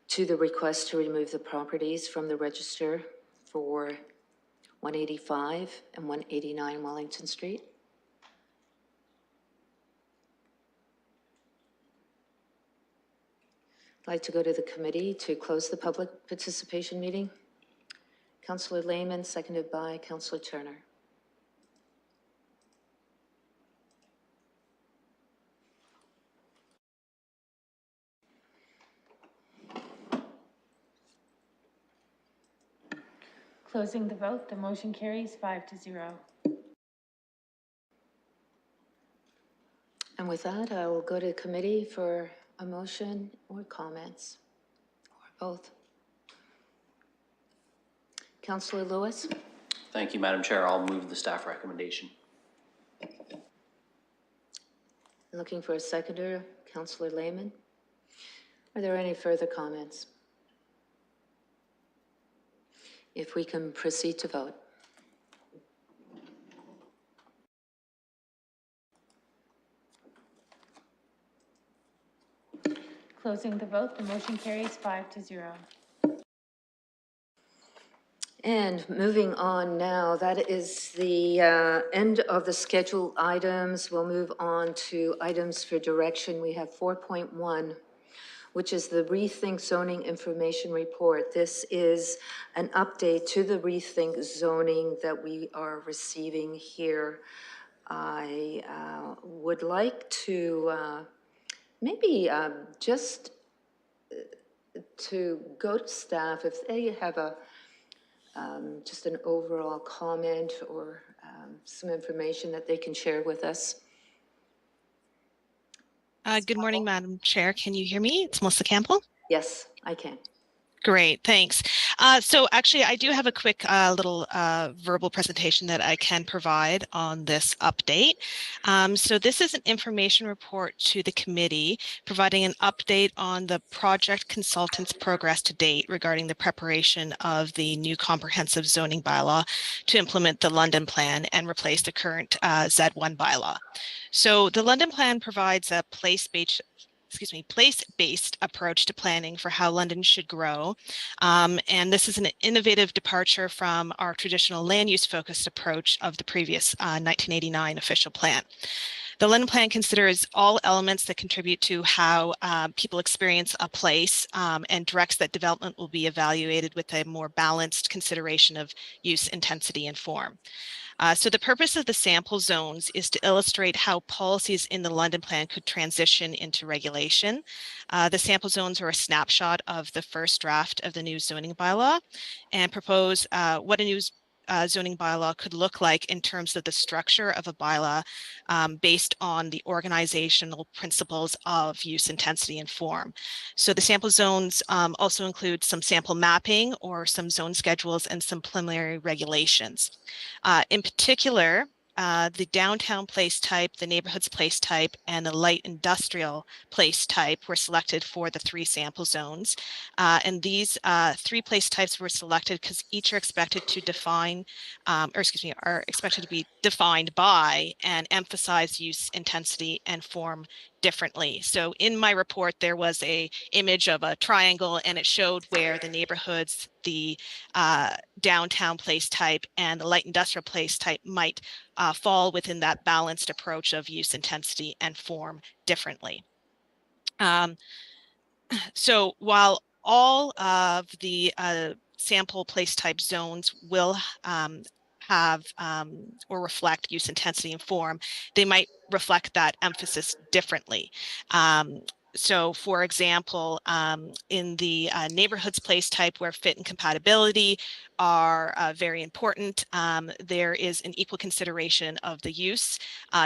to the request to remove the properties from the register for 185 and 189 Wellington Street. I'd like to go to the committee to close the public participation meeting. Councillor Lehman, seconded by Councillor Turner. Closing the vote, the motion carries 5-0. with that, I will go to committee for a motion or comments, or both. Councillor Lewis? Thank you, Madam Chair. I'll move the staff recommendation. Looking for a seconder, Councillor Lehman. Are there any further comments? If we can proceed to vote. Closing the vote, the motion carries 5-0. And moving on now, that is the end of the scheduled items. We'll move on to items for direction. We have 4.1, which is the Rethink Zoning Information Report. This is an update to the Rethink Zoning that we are receiving here. I would like to maybe just to go to staff if they have a just an overall comment or some information that they can share with us. Good morning, Madam Chair. Can you hear me? It's Melissa Campbell. Yes, I can. Great, thanks. So actually, I do have a quick little verbal presentation that I can provide on this update. So this is an information report to the committee, providing an update on the project consultant's progress to date regarding the preparation of the new comprehensive zoning bylaw to implement the London Plan and replace the current Z1 bylaw. So the London Plan provides a place-based approach to planning for how London should grow. And this is an innovative departure from our traditional land use focused approach of the previous 1989 official plan. The London Plan considers all elements that contribute to how people experience a place and directs that development will be evaluated with a more balanced consideration of use, intensity, and form. So the purpose of the sample zones is to illustrate how policies in the London Plan could transition into regulation. The sample zones are a snapshot of the first draft of the new zoning bylaw and propose what a new zoning bylaw could look like in terms of the structure of a bylaw based on the organizational principles of use, intensity, and form. So the sample zones also include some sample mapping or some zone schedules and some preliminary regulations. In particular, the downtown place type, the neighborhoods place type, and the light industrial place type were selected for the 3 sample zones. And these 3 place types were selected because each are expected to define, are expected to be defined by and emphasize use, intensity, and form differently. So in my report, there was a image of a triangle and it showed where the neighborhoods, the downtown place type, and the light industrial place type might fall within that balanced approach of use, intensity, and form differently. So while all of the sample place type zones will have or reflect use, intensity, and form, they might reflect that emphasis differently. So for example, in the neighborhoods place type where fit and compatibility are very important, there is an equal consideration of the use,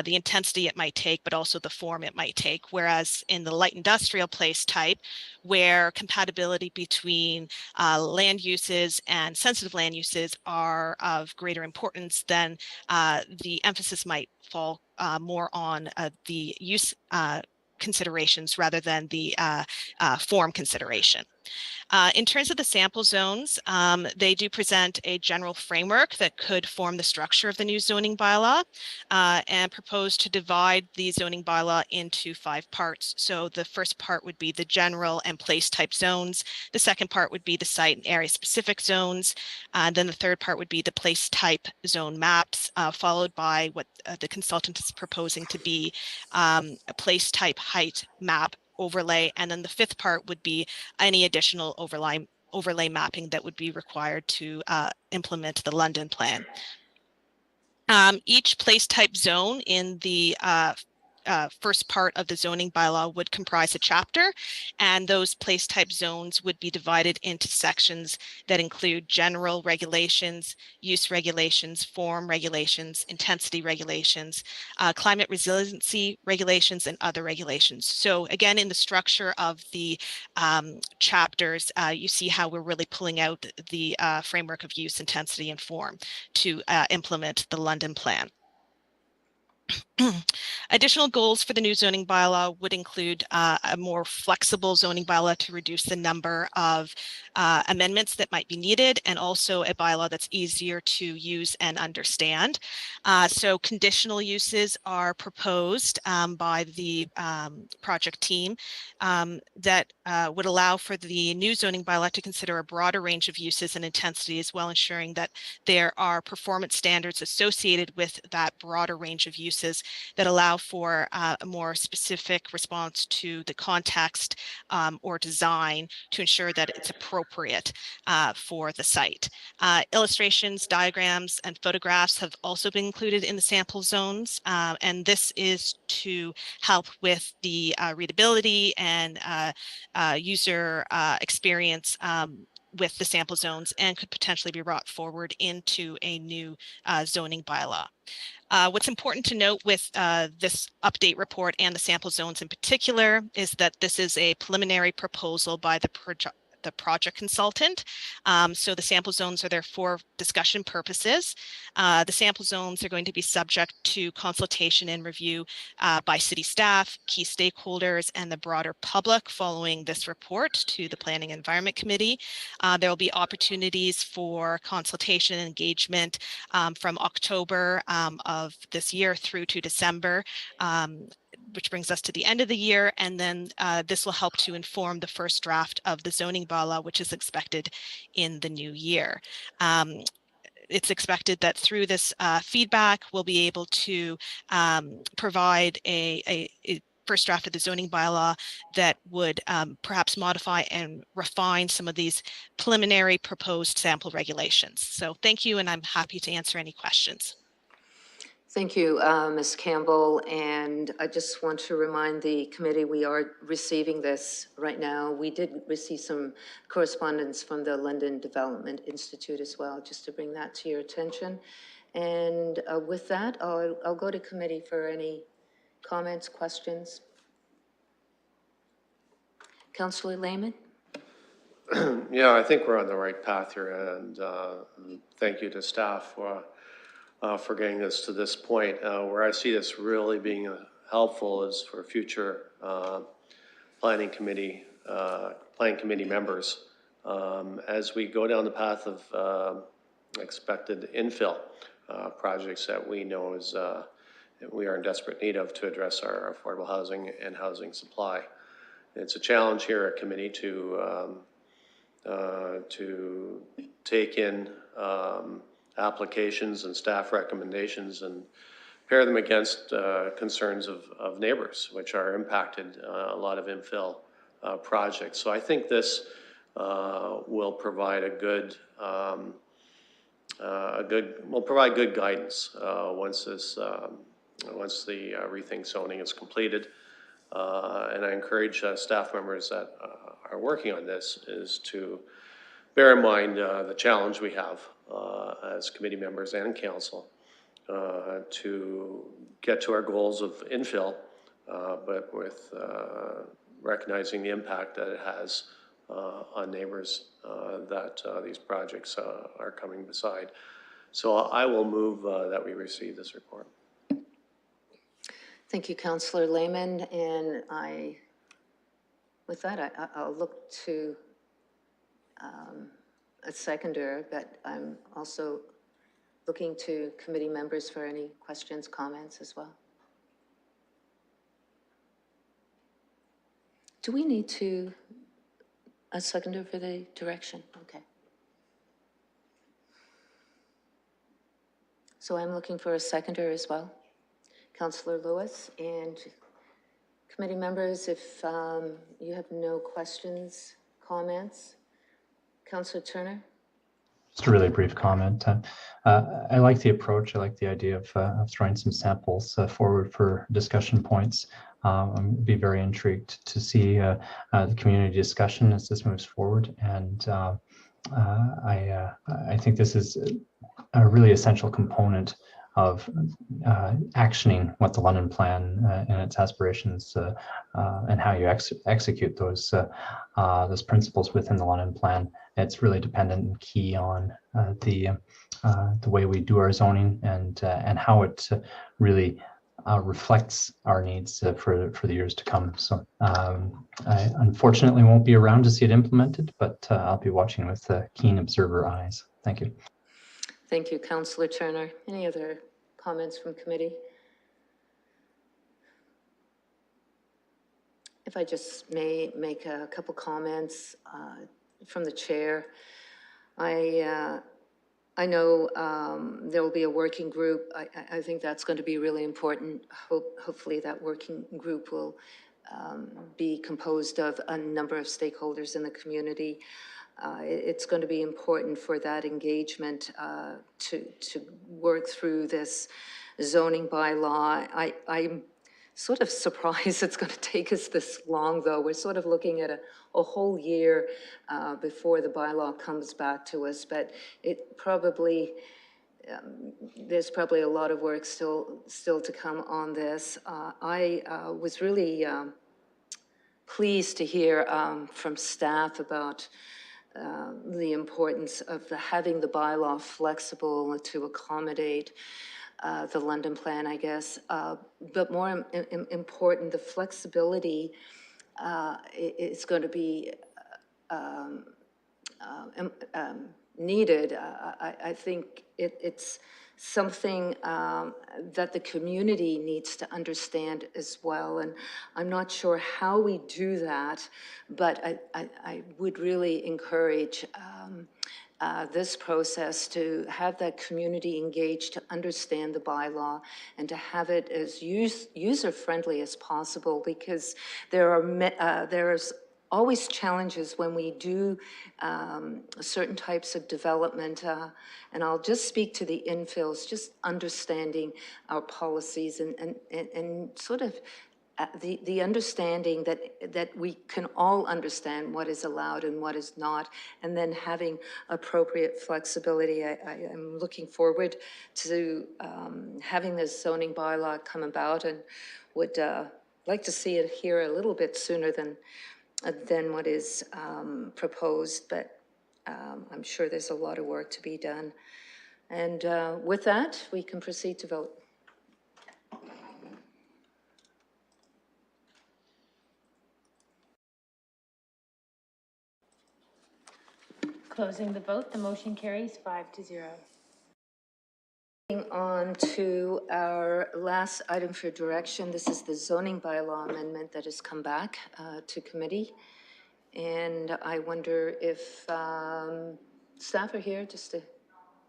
the intensity it might take, but also the form it might take. Whereas in the light industrial place type, where compatibility between land uses and sensitive land uses are of greater importance, then the emphasis might fall more on the use considerations rather than the form consideration. In terms of the sample zones, they do present a general framework that could form the structure of the new zoning bylaw and propose to divide the zoning bylaw into 5 parts. So the first part would be the general and place type zones. The second part would be the site and area specific zones. Then the third part would be the place type zone maps, followed by what the consultant is proposing to be a place type height map overlay, and then the 5th part would be any additional overlay mapping that would be required to implement the London Plan. Each place type zone in the first part of the zoning bylaw would comprise a chapter, and those place type zones would be divided into sections that include general regulations, use regulations, form regulations, intensity regulations, climate resiliency regulations, and other regulations. So again, in the structure of the chapters, you see how we're really pulling out the framework of use, intensity, and form to implement the London Plan. Additional goals for the new zoning bylaw would include a more flexible zoning bylaw to reduce the number of amendments that might be needed, and also a bylaw that's easier to use and understand. So conditional uses are proposed by the project team that would allow for the new zoning bylaw to consider a broader range of uses and intensities, while ensuring that there are performance standards associated with that broader range of uses that allow for a more specific response to the context or design to ensure that it's appropriate for the site. Illustrations, diagrams, and photographs have also been included in the sample zones, and this is to help with the readability and user experience with the sample zones, and could potentially be brought forward into a new zoning bylaw. What's important to note with this update report and the sample zones in particular is that this is a preliminary proposal by the project consultant. So the sample zones are there for discussion purposes. The sample zones are going to be subject to consultation and review by city staff, key stakeholders, and the broader public following this report to the Planning and Environment Committee. There will be opportunities for consultation and engagement from October of this year through to December, which brings us to the end of the year. And then this will help to inform the first draft of the zoning bylaw, which is expected in the new year. It's expected that through this feedback, we'll be able to provide a first draft of the zoning bylaw that would perhaps modify and refine some of these preliminary proposed sample regulations. So thank you, and I'm happy to answer any questions. Thank you, Ms. Campbell. And I just want to remind the committee we are receiving this right now. We did receive some correspondence from the London Development Institute as well, just to bring that to your attention. And with that, I'll go to committee for any comments, questions. Councillor Lehman? Yeah, I think we're on the right path here, and thank you to staff for getting us to this point. Where I see this really being helpful is for future planning committee members. As we go down the path of expected infill projects that we know is we are in desperate need of to address our affordable housing and housing supply. It's a challenge here at committee to take in applications and staff recommendations and pair them against concerns of neighbors, which are impacted a lot of infill projects. So I think this will provide will provide good guidance once the rethink zoning is completed. And I encourage staff members that are working on this is to bear in mind the challenge we have as committee members and council to get to our goals of infill, but with recognizing the impact that it has on neighbors that these projects are coming beside. So I will move that we receive this report. Thank you, Councillor Lehman. And with that, I'll look to a seconder, but I'm also looking to committee members for any questions, comments as well. Do we need a seconder for the direction? Okay. So I'm looking for a seconder as well. Councillor Lewis, and committee members, if you have no questions, comments. Councillor Turner? Just a really brief comment. I like the approach. I like the idea of throwing some samples forward for discussion points. I'd be very intrigued to see the community discussion as this moves forward. And I think this is a really essential component of actioning what the London Plan and its aspirations and how you execute those principles within the London Plan. It's really dependent and key on the way we do our zoning and how it really reflects our needs for the years to come. So I unfortunately won't be around to see it implemented, but I'll be watching with keen observer eyes. Thank you. Thank you, Councillor Turner. Any other comments from committee? If I just may make a couple comments from the chair. I know there will be a working group. I think that's going to be really important. Hopefully that working group will be composed of a number of stakeholders in the community. It's going to be important for that engagement to work through this zoning bylaw. I'm sort of surprised it's going to take us this long, though. We're sort of looking at a whole year before the bylaw comes back to us, but it probably, there's probably a lot of work still to come on this. I was really pleased to hear from staff about the importance of having the bylaw flexible to accommodate the London Plan, I guess. But more important, the flexibility is going to be needed. I think it's something that the community needs to understand as well. And I'm not sure how we do that, but I would really encourage this process to have that community engaged, to understand the bylaw and to have it as user-friendly as possible, because there's always challenges when we do certain types of development, and I'll just speak to the infills, just understanding our policies and sort of the understanding that we can all understand what is allowed and what is not, and then having appropriate flexibility. I am looking forward to having this zoning bylaw come about, and would like to see it here a little bit sooner than what is proposed, but I'm sure there's a lot of work to be done. And with that, we can proceed to vote. Closing the vote, the motion carries 5-0. Moving on to our last item for direction. This is the zoning bylaw amendment that has come back to committee. And I wonder if staff are here just to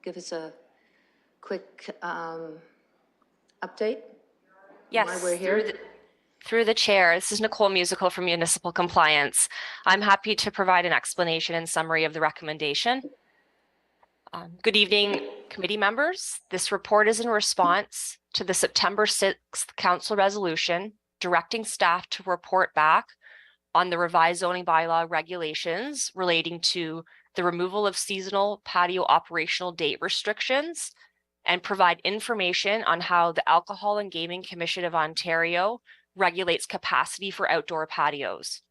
give us a quick update? Yes, why we're here. Through the chair, this is Nicole Musical from Municipal Compliance. I'm happy to provide an explanation and summary of the recommendation. Good evening, committee members. This report is in response to the September 6th council resolution directing staff to report back on the revised zoning bylaw regulations relating to the removal of seasonal patio operational date restrictions and provide information on how the Alcohol and Gaming Commission of Ontario regulates capacity for outdoor patios.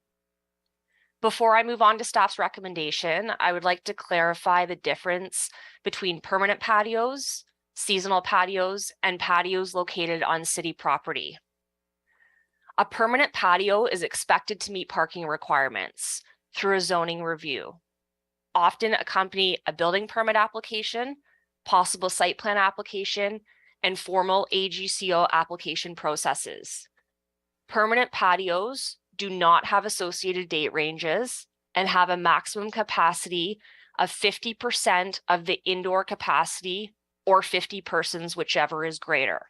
Before I move on to staff's recommendation, I would like to clarify the difference between permanent patios, seasonal patios, and patios located on city property. A permanent patio is expected to meet parking requirements through a zoning review, often accompany a building permit application, possible site plan application, and formal AGCO application processes. Permanent patios do not have associated date ranges and have a maximum capacity of 50% of the indoor capacity or 50 persons, whichever is greater.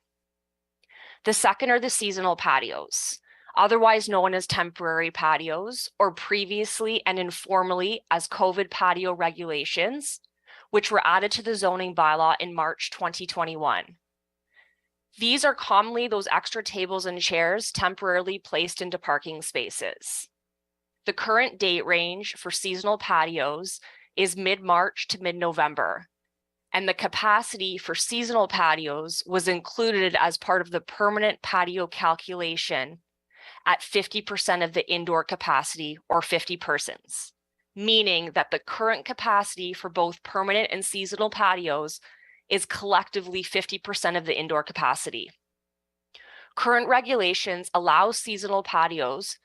The second are the seasonal patios, otherwise known as temporary patios or previously and informally as COVID patio regulations, which were added to the zoning bylaw in March 2021. These are commonly those extra tables and chairs temporarily placed into parking spaces. The current date range for seasonal patios is mid-March to mid-November, and the capacity for seasonal patios was included as part of the permanent patio calculation at 50% of the indoor capacity, or 50 persons, meaning that the current capacity for both permanent and seasonal patios is collectively 50% of the indoor capacity. Current regulations allow seasonal patios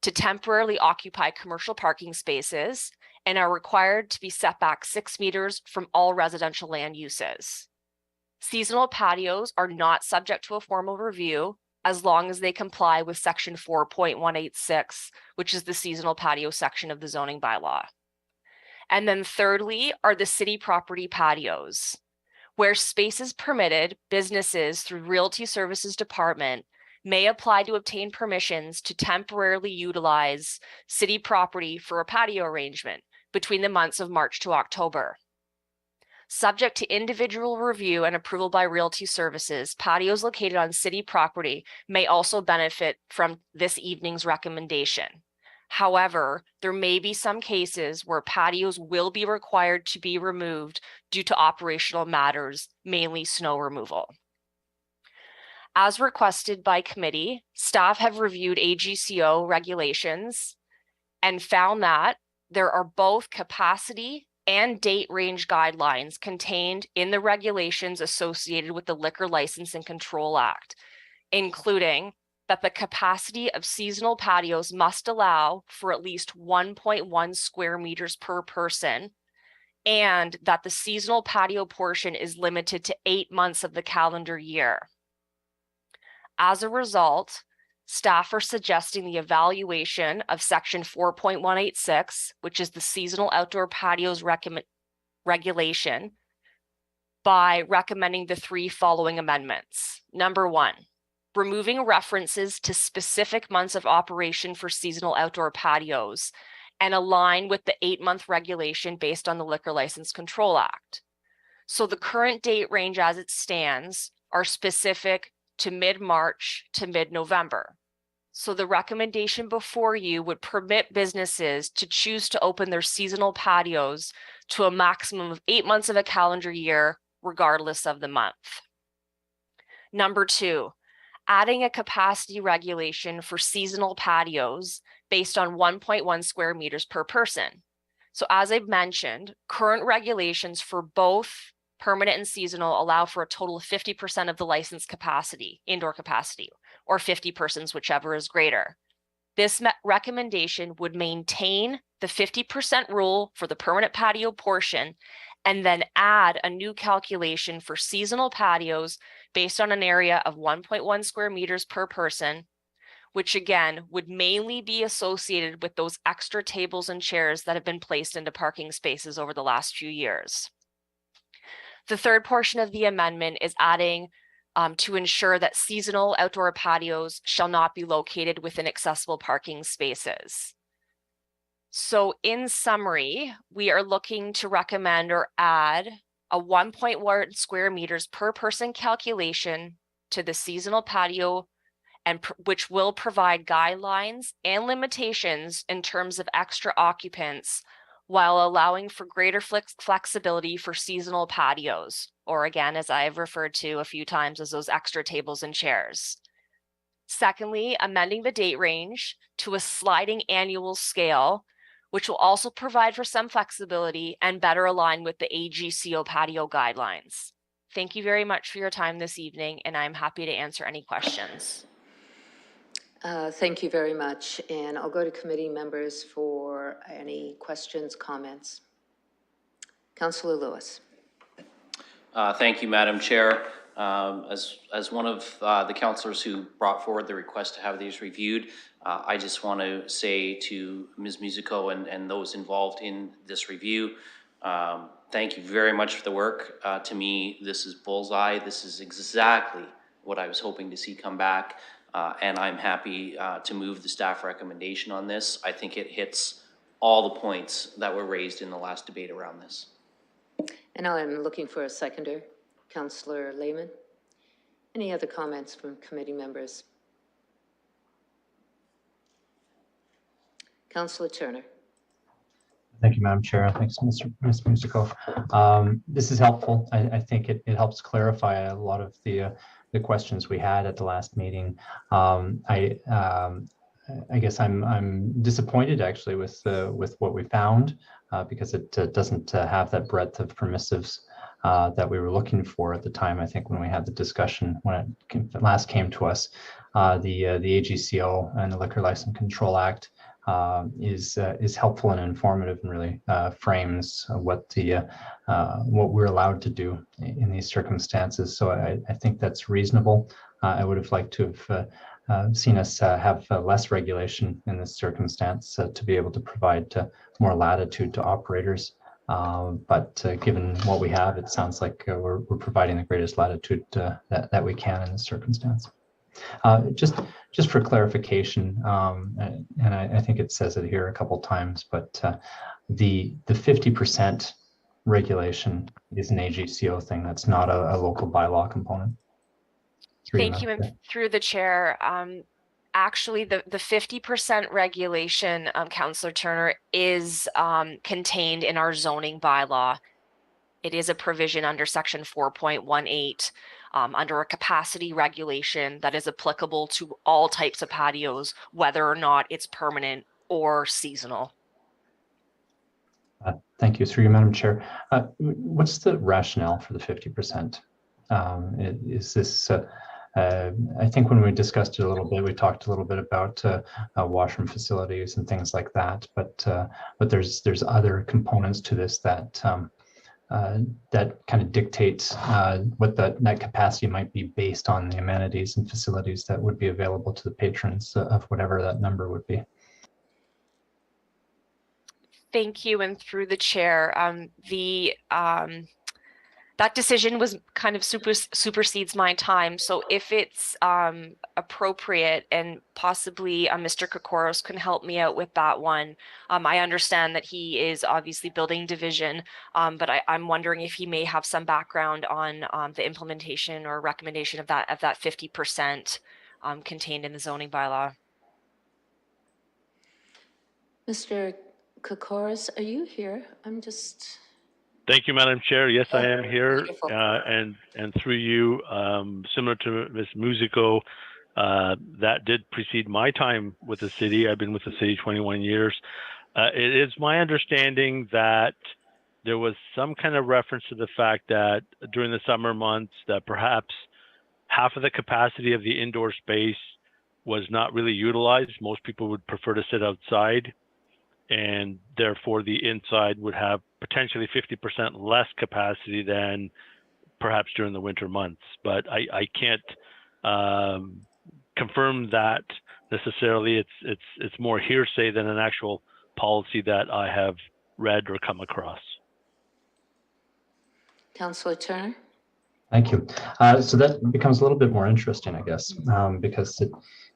to temporarily occupy commercial parking spaces and are required to be set back 6 meters from all residential land uses. Seasonal patios are not subject to a formal review as long as they comply with section 4.186, which is the seasonal patio section of the zoning bylaw. And then thirdly are the city property patios, where space is permitted, businesses through Realty Services Department may apply to obtain permissions to temporarily utilize city property for a patio arrangement between the months of March to October. Subject to individual review and approval by Realty Services, patios located on city property may also benefit from this evening's recommendation. However, there may be some cases where patios will be required to be removed due to operational matters, mainly snow removal. As requested by committee, staff have reviewed AGCO regulations and found that there are both capacity and date range guidelines contained in the regulations associated with the Liquor License and Control Act, including that the capacity of seasonal patios must allow for at least 1.1 square meters per person, and that the seasonal patio portion is limited to 8 months of the calendar year. As a result, staff are suggesting the evaluation of section 4.186, which is the seasonal outdoor patios regulation, by recommending the 3 following amendments. Number 1, removing references to specific months of operation for seasonal outdoor patios and align with the 8-month regulation based on the Liquor License Control Act. So the current date range as it stands are specific to mid-March to mid-November. So the recommendation before you would permit businesses to choose to open their seasonal patios to a maximum of 8 months of a calendar year, regardless of the month. Number 2, adding a capacity regulation for seasonal patios based on 1.1 square meters per person. So as I've mentioned, current regulations for both permanent and seasonal allow for a total of 50% of the licensed capacity, indoor capacity, or 50 persons, whichever is greater. This recommendation would maintain the 50% rule for the permanent patio portion and then add a new calculation for seasonal patios based on an area of 1.1 square meters per person, which again would mainly be associated with those extra tables and chairs that have been placed into parking spaces over the last few years. The third portion of the amendment is adding to ensure that seasonal outdoor patios shall not be located within accessible parking spaces. So in summary, we are looking to recommend or add a 1.1 square meters per person calculation to the seasonal patio, and which will provide guidelines and limitations in terms of extra occupants while allowing for greater flexibility for seasonal patios, or again, as I have referred to a few times, as those extra tables and chairs. Secondly, amending the date range to a sliding annual scale, which will also provide for some flexibility and better align with the AGCO patio guidelines. Thank you very much for your time this evening, and I'm happy to answer any questions. Thank you very much. And I'll go to committee members for any questions, comments. Councillor Lewis. Thank you, Madam Chair. As one of the councillors who brought forward the request to have these reviewed, I just want to say to Ms. Musico and those involved in this review, thank you very much for the work. To me, this is bullseye. This is exactly what I was hoping to see come back. And I'm happy to move the staff recommendation on this. I think it hits all the points that were raised in the last debate around this. And now I'm looking for a seconder, Councillor Lehman. Any other comments from committee members? Councillor Turner. Thank you, Madam Chair. Thanks, Ms. Musico. This is helpful. I think it helps clarify a lot of the questions we had at the last meeting. I guess I'm disappointed actually with what we found because it doesn't have that breadth of permissives that we were looking for at the time. I think when we had the discussion when it last came to us, the AGCO and the Liquor License Control Act is helpful and informative and really frames what we're allowed to do in these circumstances. So I think that's reasonable. I would have liked to have seen us have less regulation in this circumstance to be able to provide more latitude to operators. But given what we have, it sounds like we're providing the greatest latitude that we can in this circumstance. Just for clarification, and I think it says it here a couple times, but the 50% regulation is an AGCO thing. That's not a local bylaw component. Thank you, and through the chair. Actually, the 50% regulation, Councillor Turner, is contained in our zoning bylaw. It is a provision under section 4.18 under a capacity regulation that is applicable to all types of patios, whether or not it's permanent or seasonal. Thank you. Through you, Madam Chair. What's the rationale for the 50%? Is this, I think when we discussed it a little bit, we talked a little bit about washroom facilities and things like that, but there's other components to this that that kind of dictates what that capacity might be based on the amenities and facilities that would be available to the patrons of whatever that number would be. Thank you, and through the chair, that decision was kind of supersedes my time. So if it's appropriate, and possibly Mr. Kokoros can help me out with that one. I understand that he is obviously building division, but I'm wondering if he may have some background on the implementation or recommendation of that 50% contained in the zoning bylaw. Mr. Kokoros, are you here? I'm just... Thank you, Madam Chair. Yes, I am here, and through you, similar to Ms. Musico, that did precede my time with the city. I've been with the city 21 years. It is my understanding that there was some kind of reference to the fact that during the summer months that perhaps half of the capacity of the indoor space was not really utilized. Most people would prefer to sit outside, and therefore the inside would have potentially 50% less capacity than perhaps during the winter months. But I can't confirm that necessarily. It's more hearsay than an actual policy that I have read or come across. Councillor Turner. Thank you. So that becomes a little bit more interesting, I guess, because it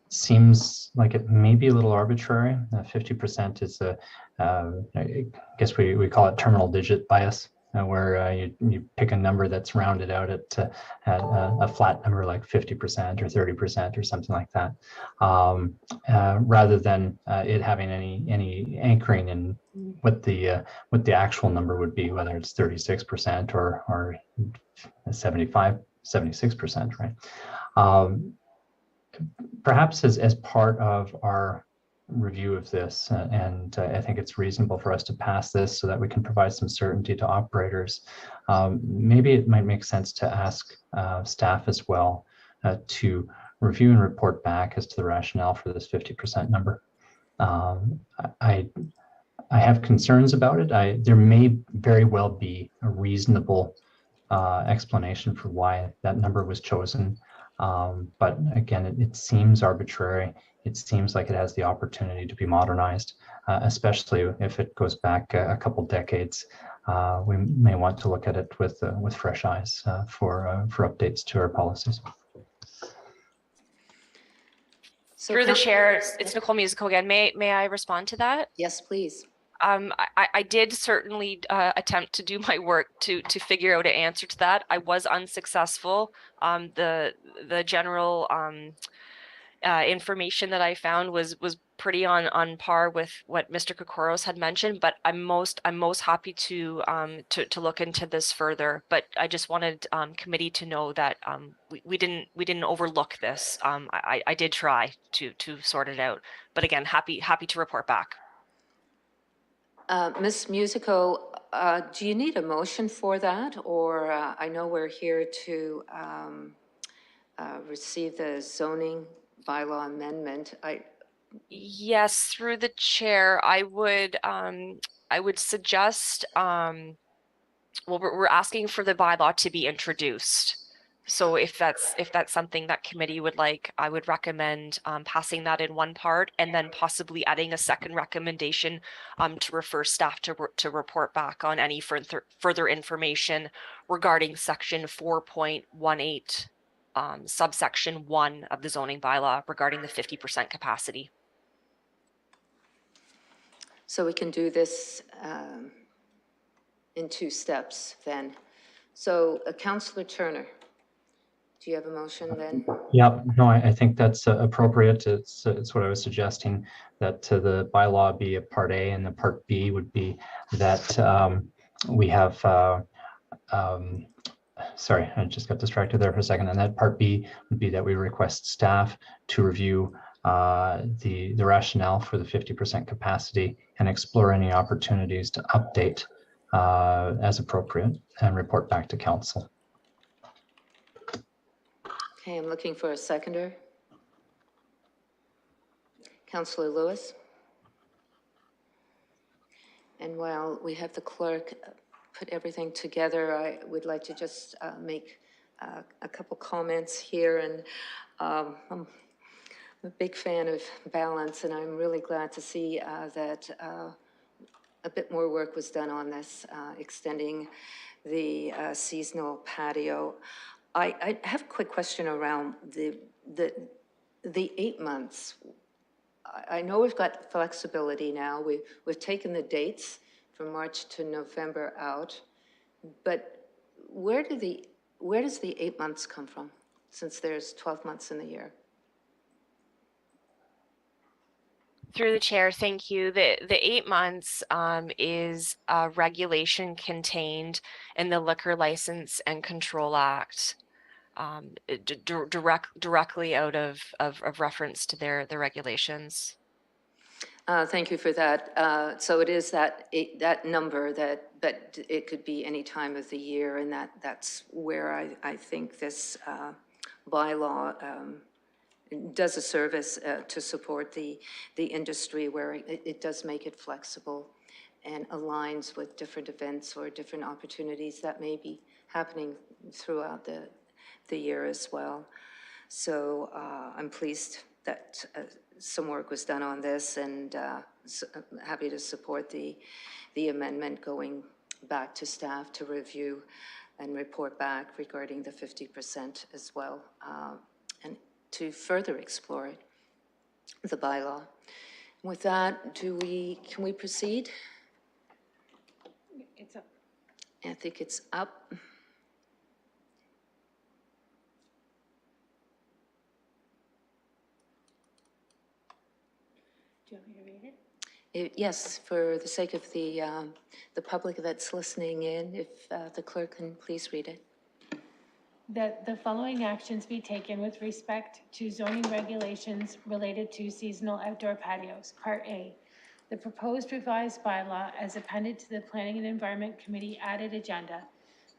seems like it may be a little arbitrary. 50% is I guess we call it terminal digit bias, where you pick a number that's rounded out at a flat number like 50% or 30% or something like that, rather than it having any anchoring in what the actual number would be, whether it's 36% or 76%, right? Perhaps as part of our review of this, and I think it's reasonable for us to pass this so that we can provide some certainty to operators. Maybe it might make sense to ask staff as well to review and report back as to the rationale for this 50% number. I have concerns about it. There may very well be a reasonable explanation for why that number was chosen. But again, it seems arbitrary. It seems like it has the opportunity to be modernized, especially if it goes back a couple decades. We may want to look at it with fresh eyes for updates to our policies. Through the chair, it's Nicole Musico again. May I respond to that? Yes, please. I did certainly attempt to do my work to figure out an answer to that. I was unsuccessful. The general information that I found was pretty on par with what Mr. Kokoros had mentioned, but I'm most happy to look into this further. But I just wanted committee to know that we didn't overlook this. I did try to sort it out, but again, happy to report back. Ms. Musico, do you need a motion for that? Or I know we're here to receive the zoning bylaw amendment. Yes, through the chair, I would suggest, well, we're asking for the bylaw to be introduced. So if that's something that committee would like, I would recommend passing that in one part and then possibly adding a second recommendation to refer staff to report back on any further information regarding section 4.18 subsection 1 of the zoning bylaw regarding the 50% capacity. So we can do this in two steps then. So Councillor Turner, do you have a motion then? Yeah, no, I think that's appropriate. It's what I was suggesting, that the bylaw be a part A, and the part B would be that we have, sorry, I just got distracted there for a second. And that part B would be that we request staff to review the rationale for the 50% capacity and explore any opportunities to update as appropriate and report back to council. Okay, I'm looking for a seconder. Councillor Lewis. And while we have the clerk put everything together, I would like to just make a couple comments here. And I'm a big fan of balance, and I'm really glad to see that a bit more work was done on this, extending the seasonal patio. I have a quick question around the 8 months. I know we've got flexibility now. We've taken the dates from March to November out, but where does the 8 months come from, since there's 12 months in the year? Through the chair, thank you. The 8 months is a regulation contained in the Liquor License and Control Act, directly out of reference to their regulations. Thank you for that. So it is that number but it could be any time of the year, and that's where I think this bylaw does a service to support the industry, where it does make it flexible and aligns with different events or different opportunities that may be happening throughout the year as well. So I'm pleased that some work was done on this, and happy to support the amendment going back to staff to review and report back regarding the 50% as well, and to further explore it, the bylaw. With that, can we proceed? It's up. I think it's up. Do you want me to read it? Yes, for the sake of the public that's listening in, if the clerk can please read it. That the following actions be taken with respect to zoning regulations related to seasonal outdoor patios. Part A, the proposed revised bylaw as appended to the Planning and Environment Committee added agenda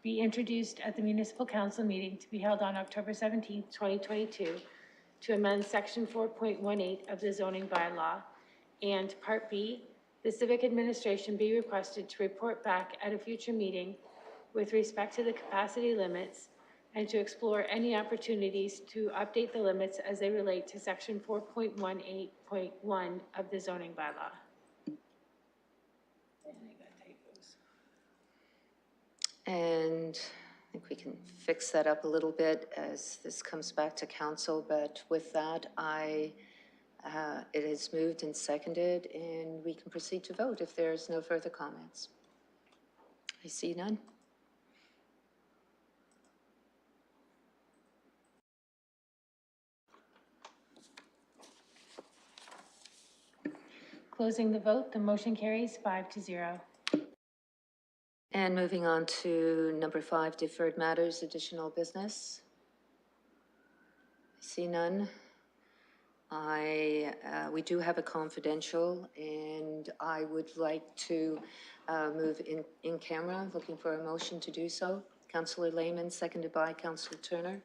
be introduced at the Municipal Council meeting to be held on October 17th, 2022 to amend section 4.18 of the zoning bylaw. And Part B, the civic administration be requested to report back at a future meeting with respect to the capacity limits and to explore any opportunities to update the limits as they relate to section 4.18.1 of the zoning bylaw. And I think we can fix that up a little bit as this comes back to council, but with that, I It is moved and seconded, and we can proceed to vote if there's no further comments. I see none. Closing the vote, the motion carries 5-0. And moving on to number 5, deferred matters, additional business. I see none. We do have a confidential, and I would like to move in camera, looking for a motion to do so. Councillor Lehman, seconded by Councillor Turner.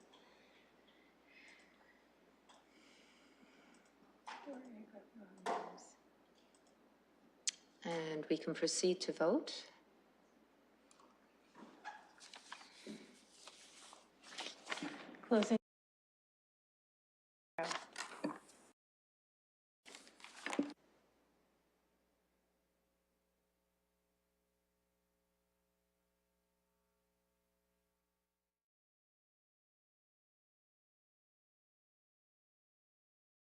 And we can proceed to vote. Closing.